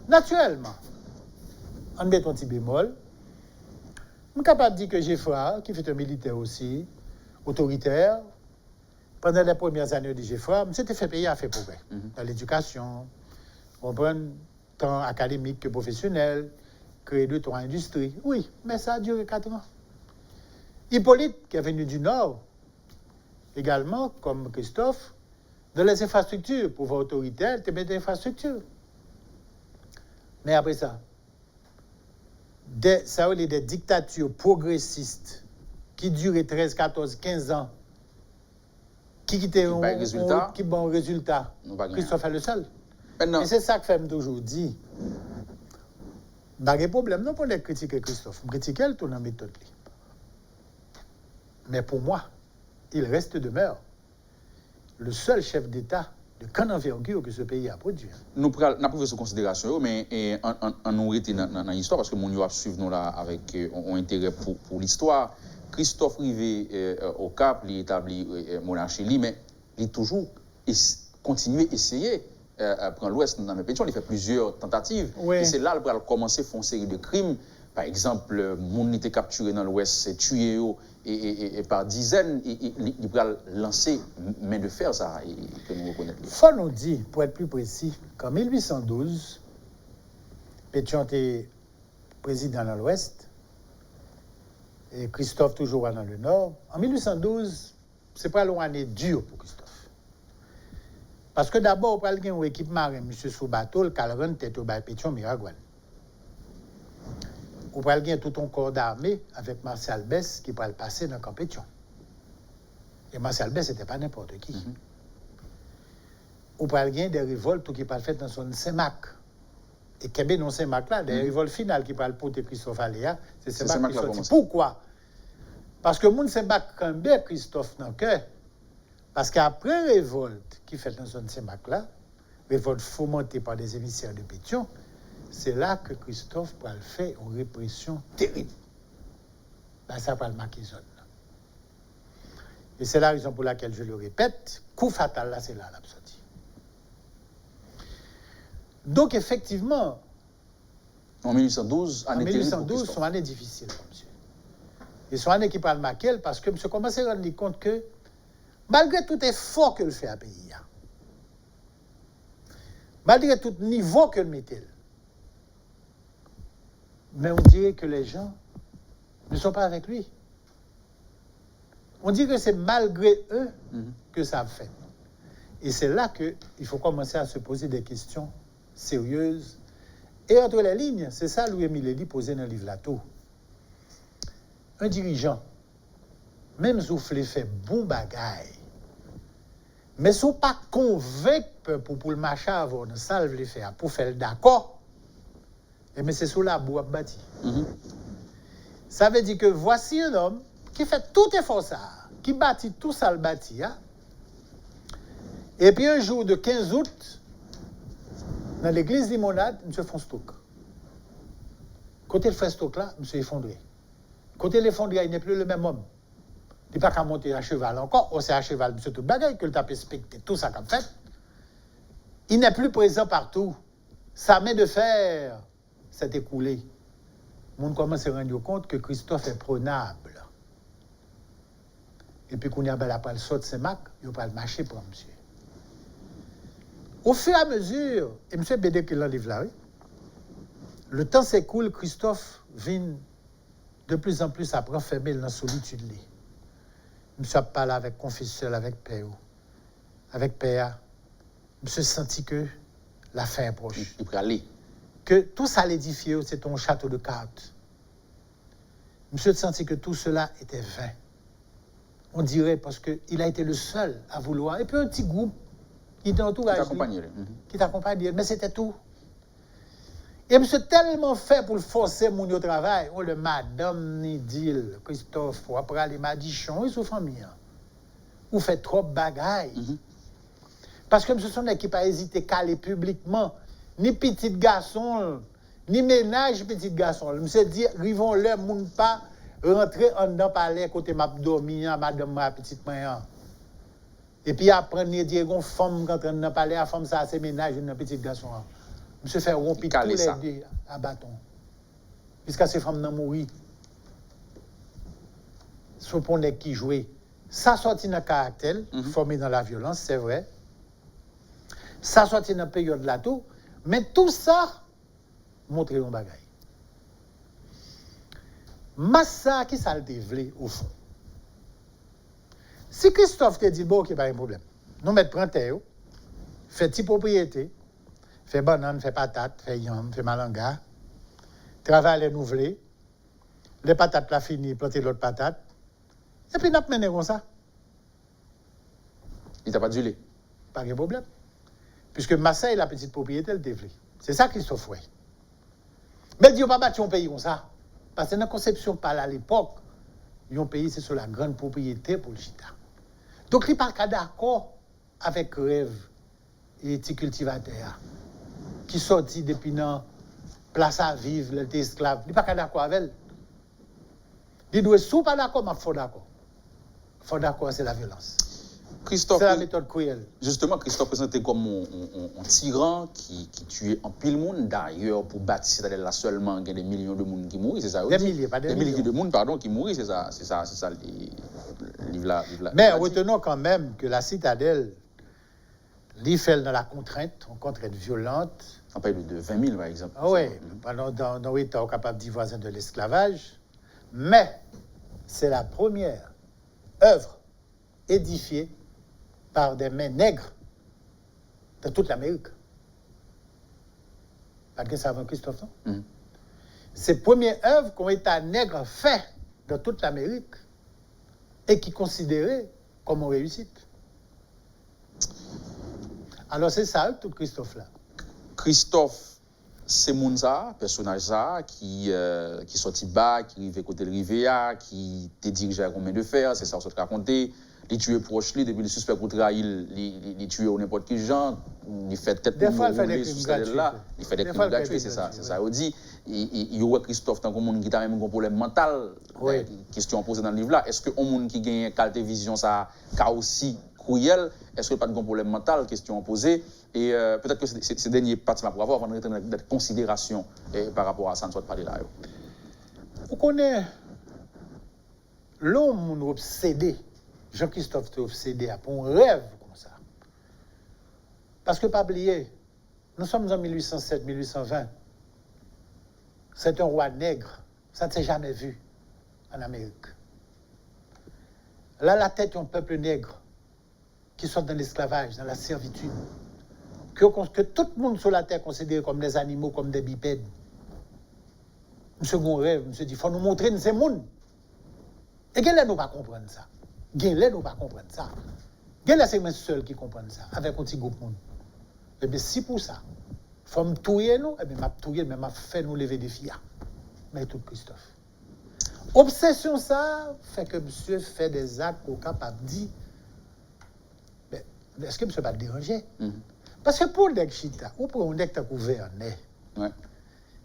Naturellement, en mettant un petit bémol, je suis capable de dire que Geoffroy, qui fait un militaire aussi, autoritaire, pendant les premières années de Geoffroy, s'était fait payer à faire progrès. Dans l'éducation, on prend tant académique que professionnel, créer 2-3 industries. Oui, mais ça a duré 4 ans. Hippolyte, qui est venu du Nord, également, comme Christophe, dans les infrastructures, pouvoir autoritaire, il te met des infrastructures. Mais après ça, ça a des dictatures progressistes qui duraient 13, 14, 15 ans, qui bon résultat. Christophe est le seul. Et c'est ça que fait toujours dire. Il n'y a pas de problème non pour les critiquer Christophe. Je critique tout dans la méthode. Mais pour moi, il reste demeure le seul chef d'État de grande envergure que ce pays a produit. Nous avons pris sous considération, mais on nous été dans l'histoire parce que mon suivre nous là avec un intérêt pour l'histoire. Christophe Rivet au Cap, il établit monarchie, mais il a toujours continué à essayer à prendre l'Ouest dans mes pétitions. Il fait plusieurs tentatives. Oui. Et c'est là qu'il a commencé à faire une série de crimes. Par exemple, mon était capturé dans l'Ouest, c'est tué et par dizaines, il va lancer main de fer, ça, que nous reconnaissons. Il faut nous dire, pour être plus précis, qu'en 1812, Pétion était président dans l'Ouest, et Christophe toujours dans le Nord. En 1812, c'est pas une année dure pour Christophe. Parce que d'abord, il y a une équipe marine, M. Soubato, le Calran, tête au bail Pétion, Miragouane. Ou pral gen tout un corps d'armée avec Martial Bess qui pral passer dans le camp Pétion. Et Martial Bess n'était pas n'importe qui. Ou pral gen des révoltes qui pral fait dans son Saint-Marc. Et Kébé non Saint-Marc là, des révoltes finales qui pral porter Christophe Aléa, c'est Saint-Marc qui sorti. Pourquoi? Parce que moun Saint-Marc cambe Christophe dans le cœur. Parce qu'après révolte qui fait dans son Saint-Marc là, révolte fomentée par des émissaires de Pétion, c'est là que Christophe va faire une répression terrible. Là, ça va le marquer zone. Et c'est la raison pour laquelle je le répète, coup fatal là, c'est là l'absorti. Donc effectivement, en 1812, sont années difficiles, monsieur. Et sont années qui parlent marquer parce que monsieur commence à se rendre compte que malgré tout effort que le fait à pays, malgré tout niveau que le mettait, mais on dirait que les gens ne sont pas avec lui. On dit que c'est malgré eux que ça a fait. Et c'est là qu'il faut commencer à se poser des questions sérieuses. Et entre les lignes, c'est ça Louis-Émile Elie posait dans le livre Lato. Un dirigeant, même si vous fait bon bagaille, mais si vous pas convaincu pour le marché avant, ça le faire, pour faire d'accord, et mais c'est sous la boue bâti. Ça veut dire que voici un homme qui fait tout effort ça, qui bâtit tout ça le bâti. Hein? Et puis un jour de 15 août, dans l'église Limonade, M. fait stock. Côté le fait stock là, M. effondré. Côté l'effondré, il n'est plus le même homme. Il n'est pas qu'à monter à cheval encore, ou c'est à cheval, M. tout bagaille, que le tape specté, tout ça comme fait. Il n'est plus présent partout. Sa main de fer s'est écoulée. Le monde commence à se rendre compte que Christophe est prenable. Et puis qu'on y a la pale saute Saint-Marc, il n'y a pas le marché pour monsieur. Au fur et à mesure, et M. Bédé qui l'a livre là, le temps s'écoule, Christophe vient de plus en plus à renfermer dans la solitude. M. parle avec confesseur, avec Père. Avec Père, M. senti que la fin est proche. Il peut aller. Que tout ça l'édifié, c'est un château de cartes. M. senti que tout cela était vain. On dirait parce qu'il a été le seul à vouloir. Et puis un petit groupe qui t'entoure, qui t'accompagnait. Mais c'était tout. Et monsieur tellement fait pour le forcer mon au travail. Oh, le madame ni dit, Christophe, pour après aller madichon, ils sont famille. Ou fait trop bagaille. Parce que monsieur son équipe a hésité à caler publiquement. Ni petit garçon, ni ménage petit garçon. Monsieur dit, rivons le moun pas rentrer en dedans palais côté m'a dormi, madame ma petite main. Et puis après, il dit, une femme qui entre dans palais, la femme ça c'est ménage, un petit garçon. Monsieur fait rompre tous les deux à bâton. Jusqu'à ces femmes n'ont mouru. Ce pour qui jouait. Ça sortit dans le caractère, formé dans la violence, c'est vrai. Ça sortit dans la période là tout. Mais tout ça, montre un bagaille. Massa qui ça le dévelé au fond. Si Christophe te dit, bon, ok, pas un problème. Nous mettons prendre terre, fait petite propriété, fait banane, fait patate, fait yam, fait malanga, travaille les nouvelés, les patates la fini, planter l'autre patate, et puis nous mené comme ça. Il t'a pas du lait? Pas de problème. Puisque Massa est la petite propriété, elle dévelé. C'est ça Christophe fait. Mais Dieu n'a pas battu un pays comme ça. Parce que dans la conception par à l'époque, un pays, c'est sur la grande propriété pour le chita. Donc, il n'est pas d'accord avec rêve et les cultivateurs qui sortit depuis la place à vivre, les esclaves. Il n'est pas d'accord avec elle. Il doit être pas d'accord, mais il faut d'accord. Il faut d'accord, c'est la violence. Christophe, c'est la méthode cruelle. Justement, Christophe présenté comme un tyran qui tuait en pile monde. D'ailleurs, pour bâtir Citadelle-là seulement, il y a des millions de monde qui mourent, c'est ça? Des milliers, pas des millions. Des milliers de monde, pardon, qui mourent, c'est ça, livre-là. Mais retenons quand même que la Citadelle, il fait dans la contrainte, une contrainte violente. On parle de 20 000, par exemple. Ah oui, dans 8 ans, capable d'y voisin de l'esclavage. Mais c'est la première œuvre édifiée par des mains nègres de toute l'Amérique. Pas que ça avant Christophe, non? C'est la première œuvre qu'un État nègre fait dans toute l'Amérique et qui est considérée comme une réussite. Alors c'est ça, tout Christophe là. Christophe, c'est Mounza, personnage ça, qui sortit bas, qui arrivait côté de Rivea, qui te dirigeait à combien de fer, c'est ça on s'est raconté. Il tue proche lui depuis le suspect pour trahir, il tue n'importe qui gens, il fait tête pour rouler sur celle là, il fait des crimes gratuits, c'est ça, on dit. Il y a Christophe tant qu'on qui a même un problème mental. Question posée dans le livre là, est-ce que un monde qui gagne qualité vision ça a aussi cruel, est-ce que pas de problème mental, question posée, et peut-être que c'est dernier parti pour avoir avant de rentrer dans considération par rapport à ça ne soit parler là. On connaît l'homme obsédé. Jean-Christophe était obsédé pour un rêve comme ça. Parce que, pas oublier, nous sommes en 1807-1820. C'est un roi nègre. Ça ne s'est jamais vu en Amérique. Là, la tête d'un peuple nègre qui sort dans l'esclavage, dans la servitude, que tout le monde sur la terre considère comme des animaux, comme des bipèdes. Monsieur Gon rêve, monsieur dit, il faut nous montrer ces mondes. Et quel est nous pas comprendre ça? Gen nous pas comprendre ça. Gen c'est moi seul qui comprend ça avec un petit groupe monde. Et bien si pour ça, faut me touyer nous, et bien m'a touyer mais m'a fait nous lever des filles. Mais tout Christophe. Obsession ça fait que monsieur fait des actes au capable dit mais est-ce que monsieur pas déranger? Parce que pour des chita ou pour un deck ta gouverner. Ouais.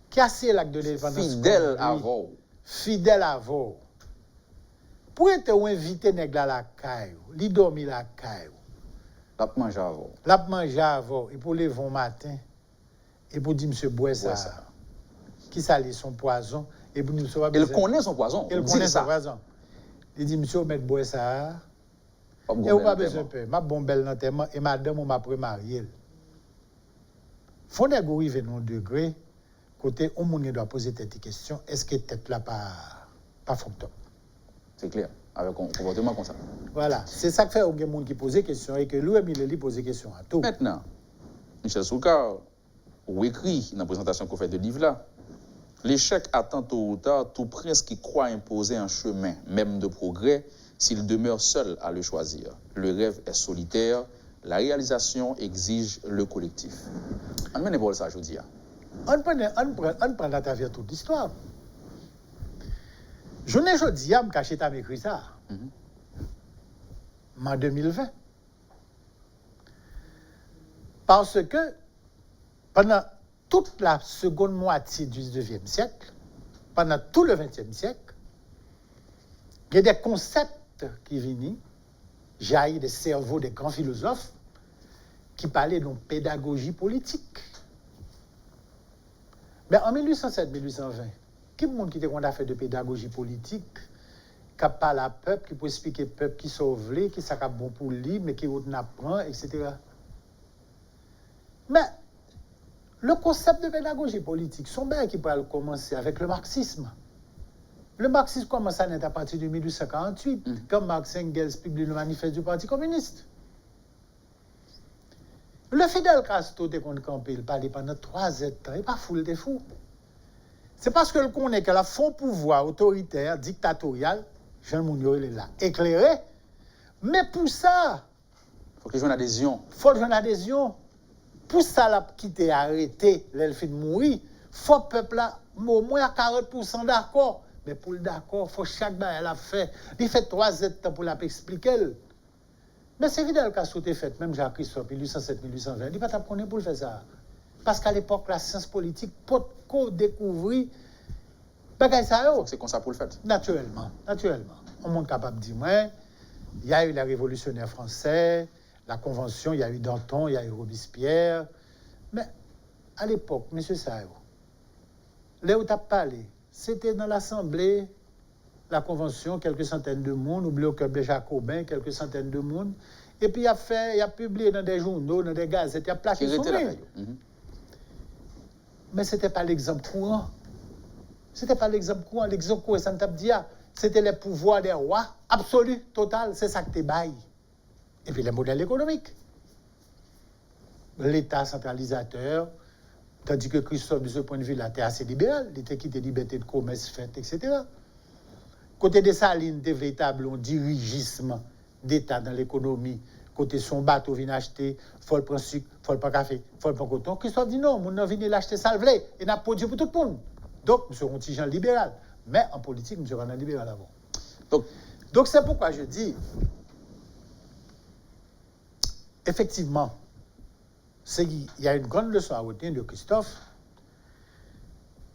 Qui a c'est l'acte de l'indépendance fidèle à vous. Fidèle à vous. Pour être invité nègre à la caille, li dormi la caille. L'a manger avant. L'a manger avant et pour lever au matin et pour dire monsieur bois ça. Qui ça son poison et pour nous savoir. Il connaît son poison. Il connaît son poison. Il dit monsieur mettre bois ça. Et on pas besoin peur. Ma bon belle l'enterrement et madame on m'a prémarié. Faut nèg arriver dans degré côté on monde doit poser cette question, est-ce que tête là pas fonctionne? C'est clair, avec un comportement comme ça. Voilà, c'est ça que fait qu'il y a des gens qui posent des questions et que lui pose des questions à tout. Maintenant, Michel Soukar, ou écrit dans la présentation qu'on fait de livre là, l'échec attend tôt ou tard tout prince qui croit imposer un chemin, même de progrès, s'il demeure seul à le choisir. Le rêve est solitaire, la réalisation exige le collectif. On mène pas ça, je dis. On prend à travers toute l'histoire. Je n'ai dit à me cacher ta écrit ça. En 2020. Parce que pendant toute la seconde moitié du 19e siècle, pendant tout le 20e siècle, il y a des concepts qui viennent, jaillit des cerveaux des grands philosophes qui parlaient d'une pédagogie politique. Mais en 1807-1820, qui est le monde qui a fait de pédagogie politique, qui parle à peuple, qui peut expliquer au peuple qui sauve, qui est bon pour lui, mais qui n'apprend, etc. Mais le concept de pédagogie politique, son bien qui peut commencer avec le marxisme. Le marxisme commence à naître à partir de 1848, quand Marx Engels publie le manifeste du Parti communiste. Le Fidel Castro, dès qu'on campé, il parlait pendant 3 ans, il n'est pas fou, il est fou. C'est parce que le connaît que la fond pouvoir autoritaire, dictatorial, Jean Mounior, il est là, éclairé. Mais pour ça, il faut qu'il y ait une adhésion. Il faut qu'il y ait une adhésion. Pour ça, la quitter, arrêter, l'elfine mourir, il faut que le peuple là, au moins à 40% d'accord. Mais pour le d'accord, il faut que chaque bail la fait. Il fait 3 ans pour l'expliquer. Mais c'est Fidel Castro qui fait, même Jacques-Christophe, 1807-1820, il ne va pas connaître pour le faire ça. Parce qu'à l'époque, la science politique peut découvrir. C'est comme ça pour le faire. Naturellement. On est capable de dire, ouais, il y a eu les révolutionnaires français, la Convention, il y a eu Danton, il y a eu Robespierre. Mais à l'époque, M. Sao, là où tu as parlé, c'était dans l'Assemblée, la Convention, quelques centaines de monde, oublié au club des Jacobins, quelques centaines de monde. Et puis il a publié dans des journaux, dans des gazettes, il a plaqué son mail. Mais ce n'était pas l'exemple courant. L'exemple courant, ça ne t'a dit, c'était les pouvoirs des rois, absolu, total, c'est ça que tu bailles. Et puis les modèles économiques. L'État centralisateur, tandis que Christophe, de ce point de vue, là, était assez libéral, il était quitté liberté de commerce faite, etc. Côté de Salines, c'était véritable dirigisme d'État dans l'économie. Côté son bateau vient acheter, il faut le prendre sucre, il faut le prendre café, il faut le prendre coton. Christophe dit non, on vient l'acheter salvé et n'a produit pour tout le monde. Donc, nous serons petit gens libéral. Mais en politique, nous serons un libéral avant. Donc c'est pourquoi je dis, effectivement, il y a une grande leçon à retenir de Christophe,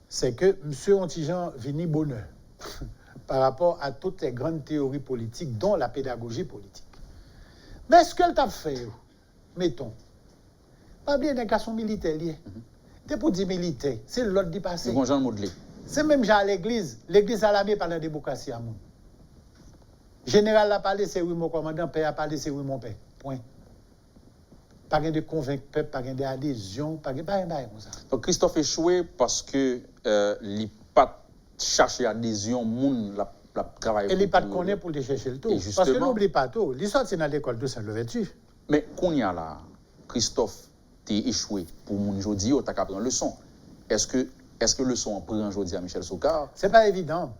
c'est que M. Ontijan vini bonheur par rapport à toutes les grandes théories politiques, dont la pédagogie politique. Mais ce qu'elle t'a fait, mettons, pas bien des garçons militaires liés. T'es pour dire militaire, c'est l'autre du passé. C'est même genre l'église à l'armée par la démocratie à mon. Général a parlé, c'est oui mon commandant, père a parlé, c'est oui mon père. Point. Pas de convaincre peuple, pas d'adhésion, pas de comme ça. Donc Christophe échoué parce que il pas chercher adhésion, moun la travail. Et il pas de connaître pour chercher le tout. Parce que n'oublie pas tout. L'histoire c'est dans l'école de Saint-Louverture. Mais qu'on y a là, Christophe t'es échoué pour moun jodi ou t'as qu'à prendre leçon. Est-ce que leçon en prend jodi à Michel Sokar? C'est pas évident.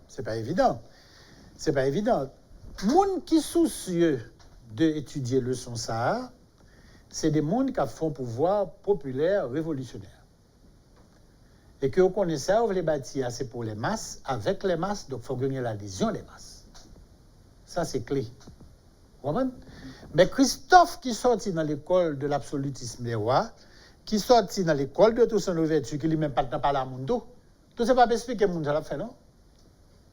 Moun qui soucieux d'étudier leçon ça, c'est des mondes qui font pouvoir populaire révolutionnaire. Et que vous connaissez, vous les bâtir, c'est pour les masses, avec les masses, donc il faut gagner l'adhésion des masses. Ça, c'est clé. Vous comprenez? Mais Christophe, qui sortit dans l'école de l'absolutisme des rois, qui sortit dans l'école de Toussaint Louverture, qui lui-même pas parlé à Mundo, tout ça pas expliquer le monde, ça l'a fait, non?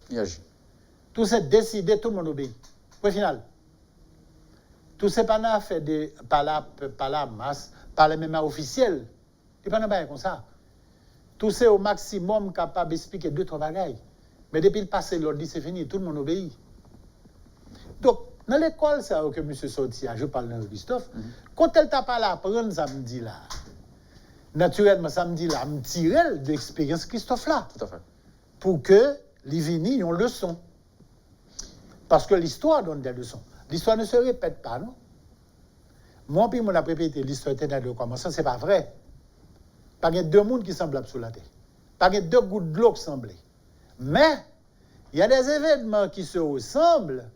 Il agit. Tout ça décidé, tout le monde obéit. Point final. Tout ça pas fait par la masse, par les mêmes officiels. Il n'y a pas de comme ça. Tout ça au maximum capable d'expliquer 2-3 bagailles. Mais depuis le passé, l'ordre dit c'est fini, tout le monde obéit. Donc, dans l'école, c'est que M. Sortia, je parle de Christophe, quand elle t'a pas l'apprendre samedi là, naturellement, samedi là, me tirer de l'expérience Christophe là. Tout à fait. Pour que les vinis ont leçon. Parce que l'histoire donne des leçons. L'histoire ne se répète pas, non? Moi, puis, on a répété l'histoire éternelle de commençant, c'est pas vrai. Pas de 2 mondes qui semblent sous la terre. Pas de 2 gouttes de l'eau qui semblent. Mais, il y a des événements qui se ressemblent,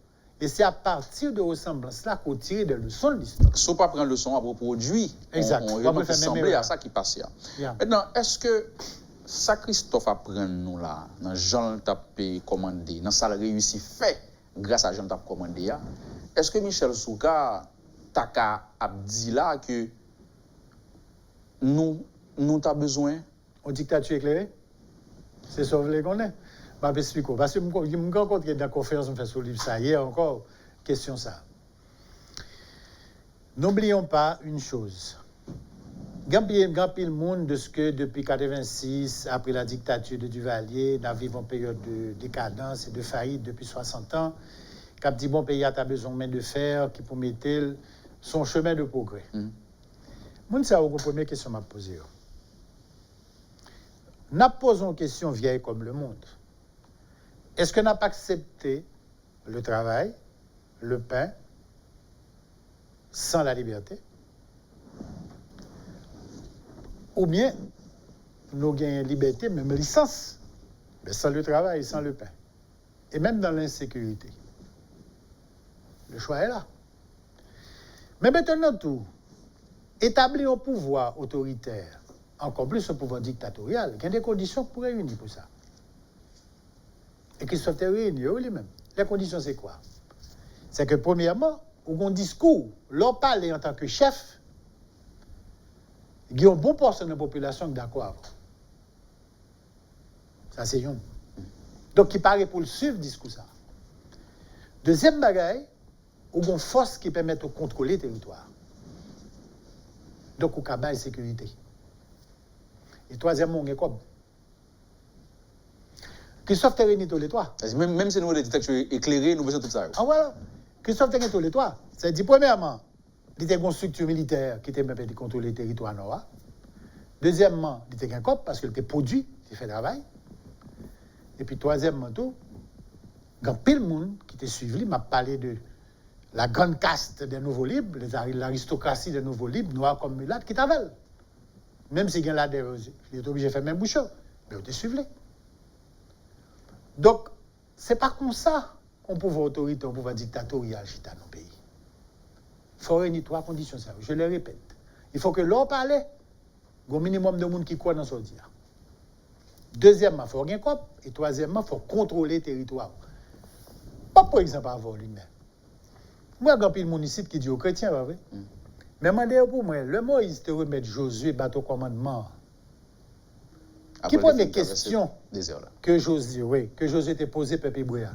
Et c'est à partir de ressemblances-là qu'on tire des leçons de l'histoire. Si on pas prendre leçon à produit, exact. On ressemble à ça qui passe. Yeah. Maintenant, est-ce que ça Christophe apprend nous là, dans Jean Tapé commandé, dans ça réussi fait grâce à Jean Tapé commandé, est-ce que Michel Souka Taka a dit là que nous avons besoin en dictature éclairée? C'est ça qu'on est. Je vais expliquer. Parce que je me rends compte que dans la conférence on fait sur le livre, ça hier encore, question ça. N'oublions pas une chose. Grand pile monde de ce que depuis 86, après la dictature de Duvalier, nous vivons une période de décadence et de faillite depuis 60 ans, qui dit bon pays a besoin de main de fer qui pour mettre son chemin de progrès. Moun ça, la première question m'a posée. Nous posons une question vieille comme le monde. Est-ce que n'a pas accepté le travail, le pain, sans la liberté? Ou bien, nous gagnons liberté, même licence, mais sans le travail, sans le pain. Et même dans l'insécurité. Le choix est là. Mais maintenant, tout, établir un pouvoir autoritaire, encore plus un pouvoir dictatorial, il y a des conditions pour réunir pour ça. Et qu'ils soient réunis lui-même. Les conditions, c'est quoi? C'est que, premièrement, au bon discours, leur parler en tant que chef, il y a un bon pourcentage de la population qui est d'accord. Ça, c'est un. Donc, il paraît pour le suivre, discours ça. Deuxième bagaille, il y a une force qui permet de contrôler le territoire. Donc, il y a une sécurité. Et troisièmement, il y a quoi? Christophe Terreni tous les toits. Même si nous avons des détecteurs éclairés, nous faisons tout ça. Ah voilà. Christophe Terreni tous les toits. Ça dit, premièrement, il y a une structure militaire qui était même de contrôler le territoire nord. Deuxièmement, il y a un COP parce qu'il était produit, il fait travail. Et puis, troisièmement, tout, il y a pile de monde qui était suivi. Il m'a parlé de la grande caste des nouveaux libres, l'aristocratie des nouveaux libres, noirs comme mulattes, qui t'avale. Même si il y a là des. Il est obligé de faire même bouchon, mais il était suivi. Donc, ce n'est pas comme ça qu'on pouvoir autorité, on pouvoir dictatorial dans nos pays. Il faut réunir trois conditions. Je le répète. Il faut que l'on parle, il y a un minimum de monde qui croit dans ce dire. Deuxièmement, il faut rien cop. Et troisièmement, il faut contrôler le territoire. Pas par exemple avoir lui-même. Moi, il y a un monde ici qui dit aux chrétiens, pas vrai? Mais demandez pour moi, le Moïse te remet Josué bateau commandement. Qui pose des questions que Josué t'a posé peuple hébreu.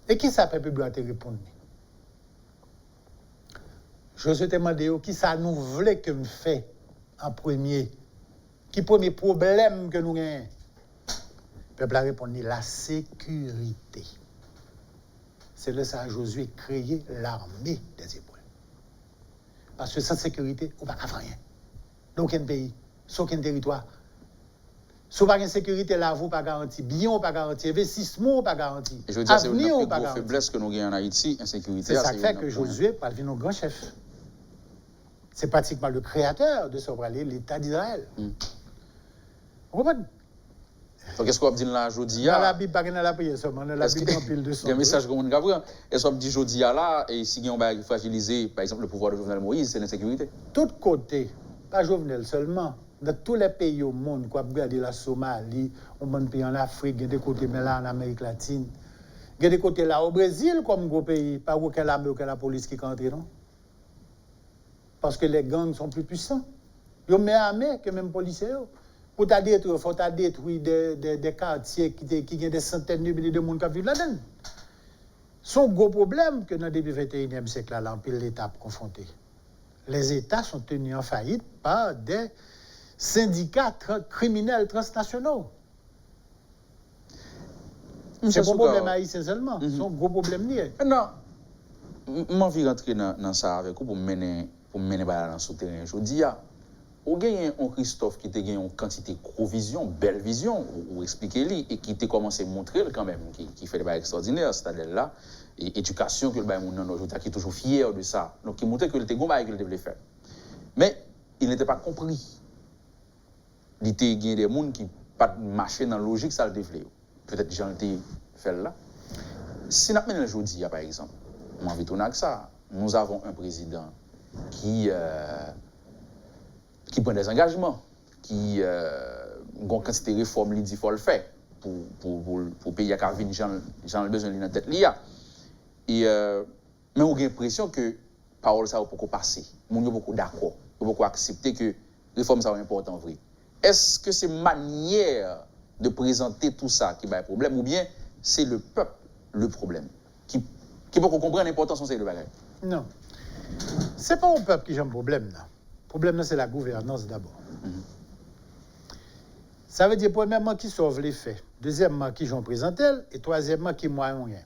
Et qui ça peuple hébreu te répondre? Josué t'a demandé qui ça nous voulait que me fait en premier. Qui premier problème que nous avons? Le peuple a répondu la sécurité. C'est là ça Josué créé l'armée des Hébreux. Parce que sans sécurité, on ne peut pas faire rien. Dans aucun pays, sur aucun territoire. Si vous n'avez pas de sécurité, là, vous pas garanti. Bien, pas garanti. Investissement, pas garanti. Et je veux dire, c'est une des plus grosses faiblesses que nous avons en Haïti, insécurité. C'est ça qui fait que Josué va devenir un grand chef. C'est pratiquement le créateur de l'État d'Israël. Vous comprenez? Donc, est-ce qu'on dit là, aujourd'hui? Dans la Bible, pas dans la prière seulement, dans la Bible, en pile de son. Il y a un message que vous avez. Est-ce qu'on dit aujourd'hui là, et si on va fragiliser, par exemple, le pouvoir de Jovenel Moïse, c'est l'insécurité? Tout côté, pas Jovenel seulement. Dans tous les pays au monde, quoi, regardez la Somalie, on bon pays en Afrique, il y a des côtés mais là en Amérique latine, il y a des côtés là au Brésil comme gros pays, pas aucun armée, aucun la police qui entre, non? Parce que les gangs sont plus puissants. Ils ont meilleure armée que même policiers. Pour détruire, il faut détruire des quartiers qui ont des centaines de milliers de monde qui vivent là-dedans. C'est un gros problème que dans le début du 21e siècle, là, l'État est confronté. Les États sont tenus en faillite par des syndicats criminels transnationaux. C'est un problème haïtien seulement. C'est un gros problème lié. Non. Je vais rentrer dans ça avec vous pour mener dans le souterrain. Je dis, ou gagne un Christophe qui te gagne une quantité de gros vision, belle vision, ou expliquer-lui, et qui t'a commencé à montrer quand même, qui fait des bails extraordinaires, c'est-à-dire là, et éducation que le bail mon aujourd'hui, qui est toujours fier de ça. Donc, il montrait que le bon bail qu'il devait faire. Mais il n'était pas compris. Il était gagné des gens qui pas marché dans la logique, ça le développe. Peut-être que j'en ai fait là. Si nous avons aujourd'hui, par exemple, on envie de tourner avec ça, nous avons un président qui prend des engagements, qui a une quantité de réformes, il dit qu'il faut le faire pour payer à Carvin, j'en ai besoin de tête l'IA. Mais on a l'impression que parole ça va beaucoup passer. On est beaucoup d'accord, on beaucoup accepter que réforme ça est important vrai. Est-ce que c'est manière de présenter tout ça qui va un problème ou bien c'est le peuple le problème qui peut comprendre l'importance de ce bagage? Non. C'est pas au peuple qui a un problème là. Le problème c'est la gouvernance d'abord. Ça veut dire premièrement qui sauve les faits, deuxièmement qui j'en présente et troisièmement qui moyen rien.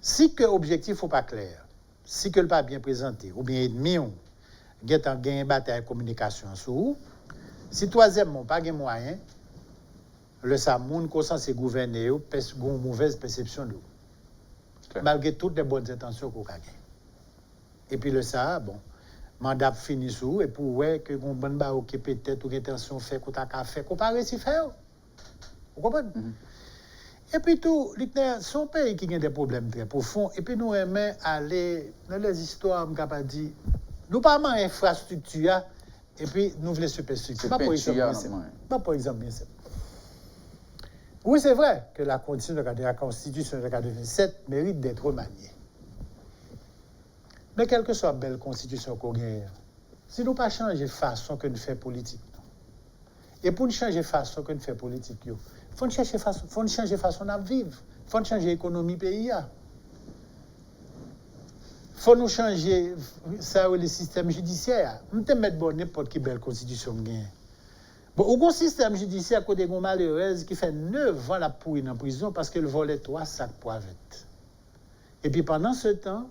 Si que l'objectif n'est pas clair, si que le pas bien présenté, ou bien ennemi, ou gagne une bataille de communication sur, si troisièmement pas de moyen, le Samoun qu'on censé gouverner, a une mauvaise perception de vous. Malgré toutes les bonnes intentions qu'on a. Et puis le ça, bon, mandat fini sous, et pour ouais que on bonne barre qui peut-être ou intention fait qu'on a fait, qu'on pas réussi faire. Vous comprenez? Et puis tout, son pays qui a des problèmes très profonds, et puis nous aimons aller dans les histoires, on capable dire, nous pas mal infrastructure, et puis nous voulons superstructure. Pas pour exemple bien simple. Pas pour exemple bien simple. Oui, c'est vrai que la Constitution de 1987 mérite d'être remaniée. Mais quelle que soit la belle Constitution qu'on gagne, si nous ne pas changer la façon que nous faisons politique, et pour nous changer la façon que nous faisons politique, il faut changer la façon de vivre, il faut changer l'économie pays. Il faut nous changer ça, le système judiciaire. Nous ne mettons pas n'importe quelle belle Constitution gagne. Bon, au grand système judiciaire, côté de malheureuse qui fait 9 ans la pourrie en prison parce qu'elle volait 3 sacs poivettes. Et puis pendant ce temps,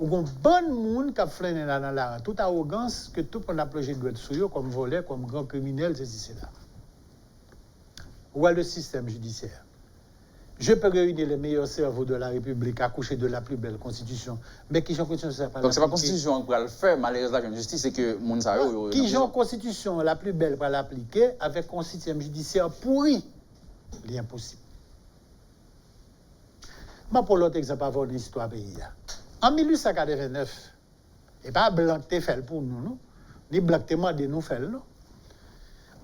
il y a un bon monde qui a flâné dans la toute arrogance que tout le monde a plongé de doigt sur eux comme voleur, comme grand criminel, c'est là. Où est le système judiciaire? Je peux réunir les meilleurs cerveaux de la République, accoucher de la plus belle constitution, mais qui ont constitution pas. Donc c'est pas la constitution qui va le faire, malheureusement la justice, c'est que Mounsayo. Qui ont constitution la plus belle pour l'appliquer avec un système judiciaire pourri, c'est impossible. Mais pour l'autre exemple, avoir une histoire pays. En 1889, et pas blanc qui fait pour nous, non? Ni blanc qui demandé nous faire, non?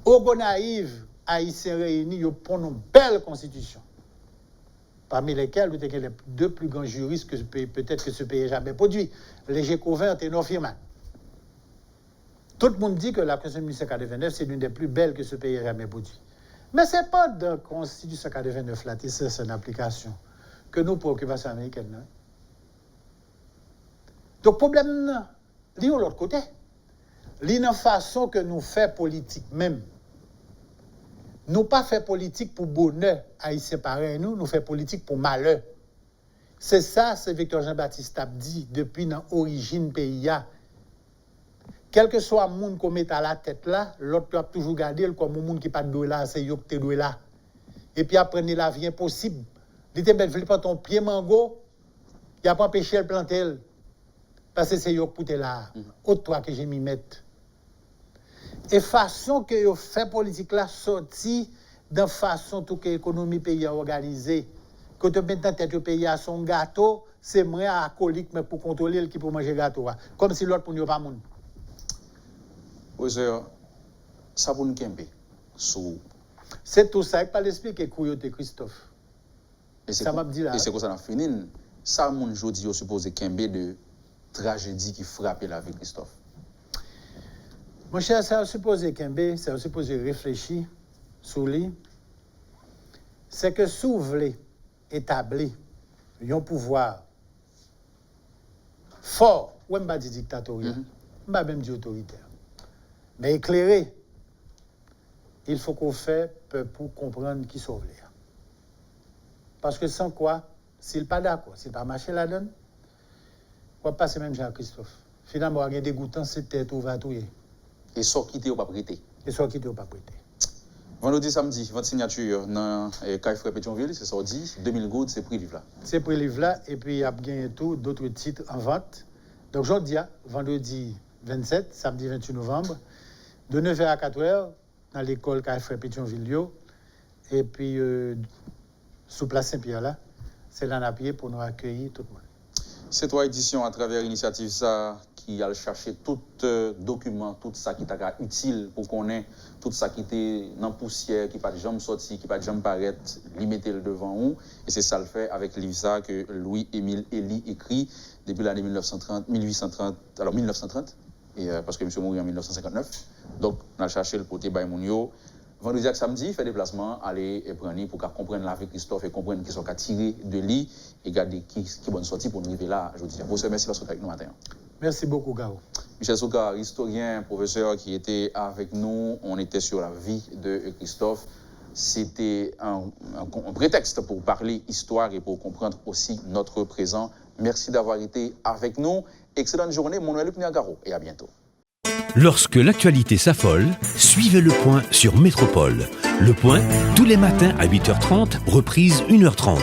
Au Gonaïve, Haïtiens réunis, ils prennent une belle constitution. Parmi lesquels nous avons les 2 plus grands juristes que peut-être que ce pays n'a jamais produit, les Gécovin et Norfirman. Tout le monde dit que la Constitution de 1989, c'est l'une des plus belles que ce pays n'a jamais produit. Mais ce n'est pas dans la Constitution de 1989, là, c'est une application, que nos préoccupations américaines. Non? Donc, le problème, il y a l'autre côté. Il y a une façon que nous faisons politique même. Nous pas fait politique pour bonheur, haïtien pareil, nous faisons politique pour malheur. C'est ça, c'est Victor Jean-Baptiste a dit depuis l'origine pays. Quel que soit le monde qu'on met à la tête là, l'autre doit toujours garder comme le monde qui pas de là, c'est yo qui te là. Et puis après, la vie impossible. Il te met pas ton pied mango, il a pas empêché le planter. Parce que c'est yo qui te là. Autre toi que j'ai m'y mettre. Et façon que yo fait politique là sorti de façon tout que l'économie pays a organisé. Que tu mets dans tête pays à son gâteau, c'est moi alcoolique mais pour contrôler qui pour manger gâteau comme si l'autre pour ne pas monde. Oui, ça pour nous kembe sous. C'est tout ça, il pas l'expliquer Kouyote Christophe. Ça m'a dit là. Et c'est comme ça on a fini. Ça mon jodi yo supposé kembe de tragédie qui frappe la vie de Christophe. Mon cher, ça a supposé Kembe, ça a supposé réfléchir sur lui. C'est que si vous voulez établir un pouvoir fort, ou même pas dit dictatorial, pas même dit autoritaire, mais éclairé, il faut qu'on fasse pour comprendre qui sauve l'air. Parce que sans quoi, s'il n'est pas d'accord, s'il n'a pas marché la donne, on va passer même Jean-Christophe. Finalement, il y a des dégoûtants, c'est tête ouverte. Et soit quitté ou pas prêté. Et soit quitté ou pas prêté. Vendredi, samedi, votre signature dans Carrefour Pétionville, c'est sorti. 2000 gouttes, c'est prix livre là. C'est prix livre là, et puis il y a gagné tout, d'autres titres en vente. Donc, aujourd'hui, vendredi 27, samedi 28 novembre, de 9h à 4h, dans l'école Carrefour Pétionville. Et puis, sous Place Saint-Pierre là, c'est là à pied pour nous accueillir tout le monde. C'est toi édition à travers l'initiative ça qui a cherché tout document, tout ça qui t'a utile pour qu'on ait tout ça qui était dans poussière, qui pas de jamais sorti, qui pas de jamais paraître, limiter le devant nous. Et c'est ça le fait avec le livre ça que Louis-Émile Elie écrit depuis l'année 1930, et, parce que monsieur mourit en 1959. Donc on a cherché le côté Baïmounio. Vendredi et samedi, fait déplacement, aller et prendre pour comprendre la vie de Christophe et comprendre qui sont tirés de lui et garder qui bonne sortie pour nous arriver là aujourd'hui. Professeur, merci parce que vous êtes avec nous matin. Merci beaucoup, Gao. Michel Souka, historien, professeur qui était avec nous. On était sur la vie de Christophe. C'était un prétexte pour parler histoire et pour comprendre aussi notre présent. Merci d'avoir été avec nous. Excellente journée, mon nom est Luc Niagaro et à bientôt. Lorsque l'actualité s'affole, suivez le point sur Métropole. Le point, tous les matins à 8h30, reprise 1h30.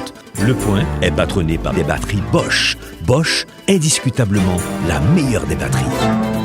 Le point est patronné par des batteries Bosch. Bosch, indiscutablement la meilleure des batteries.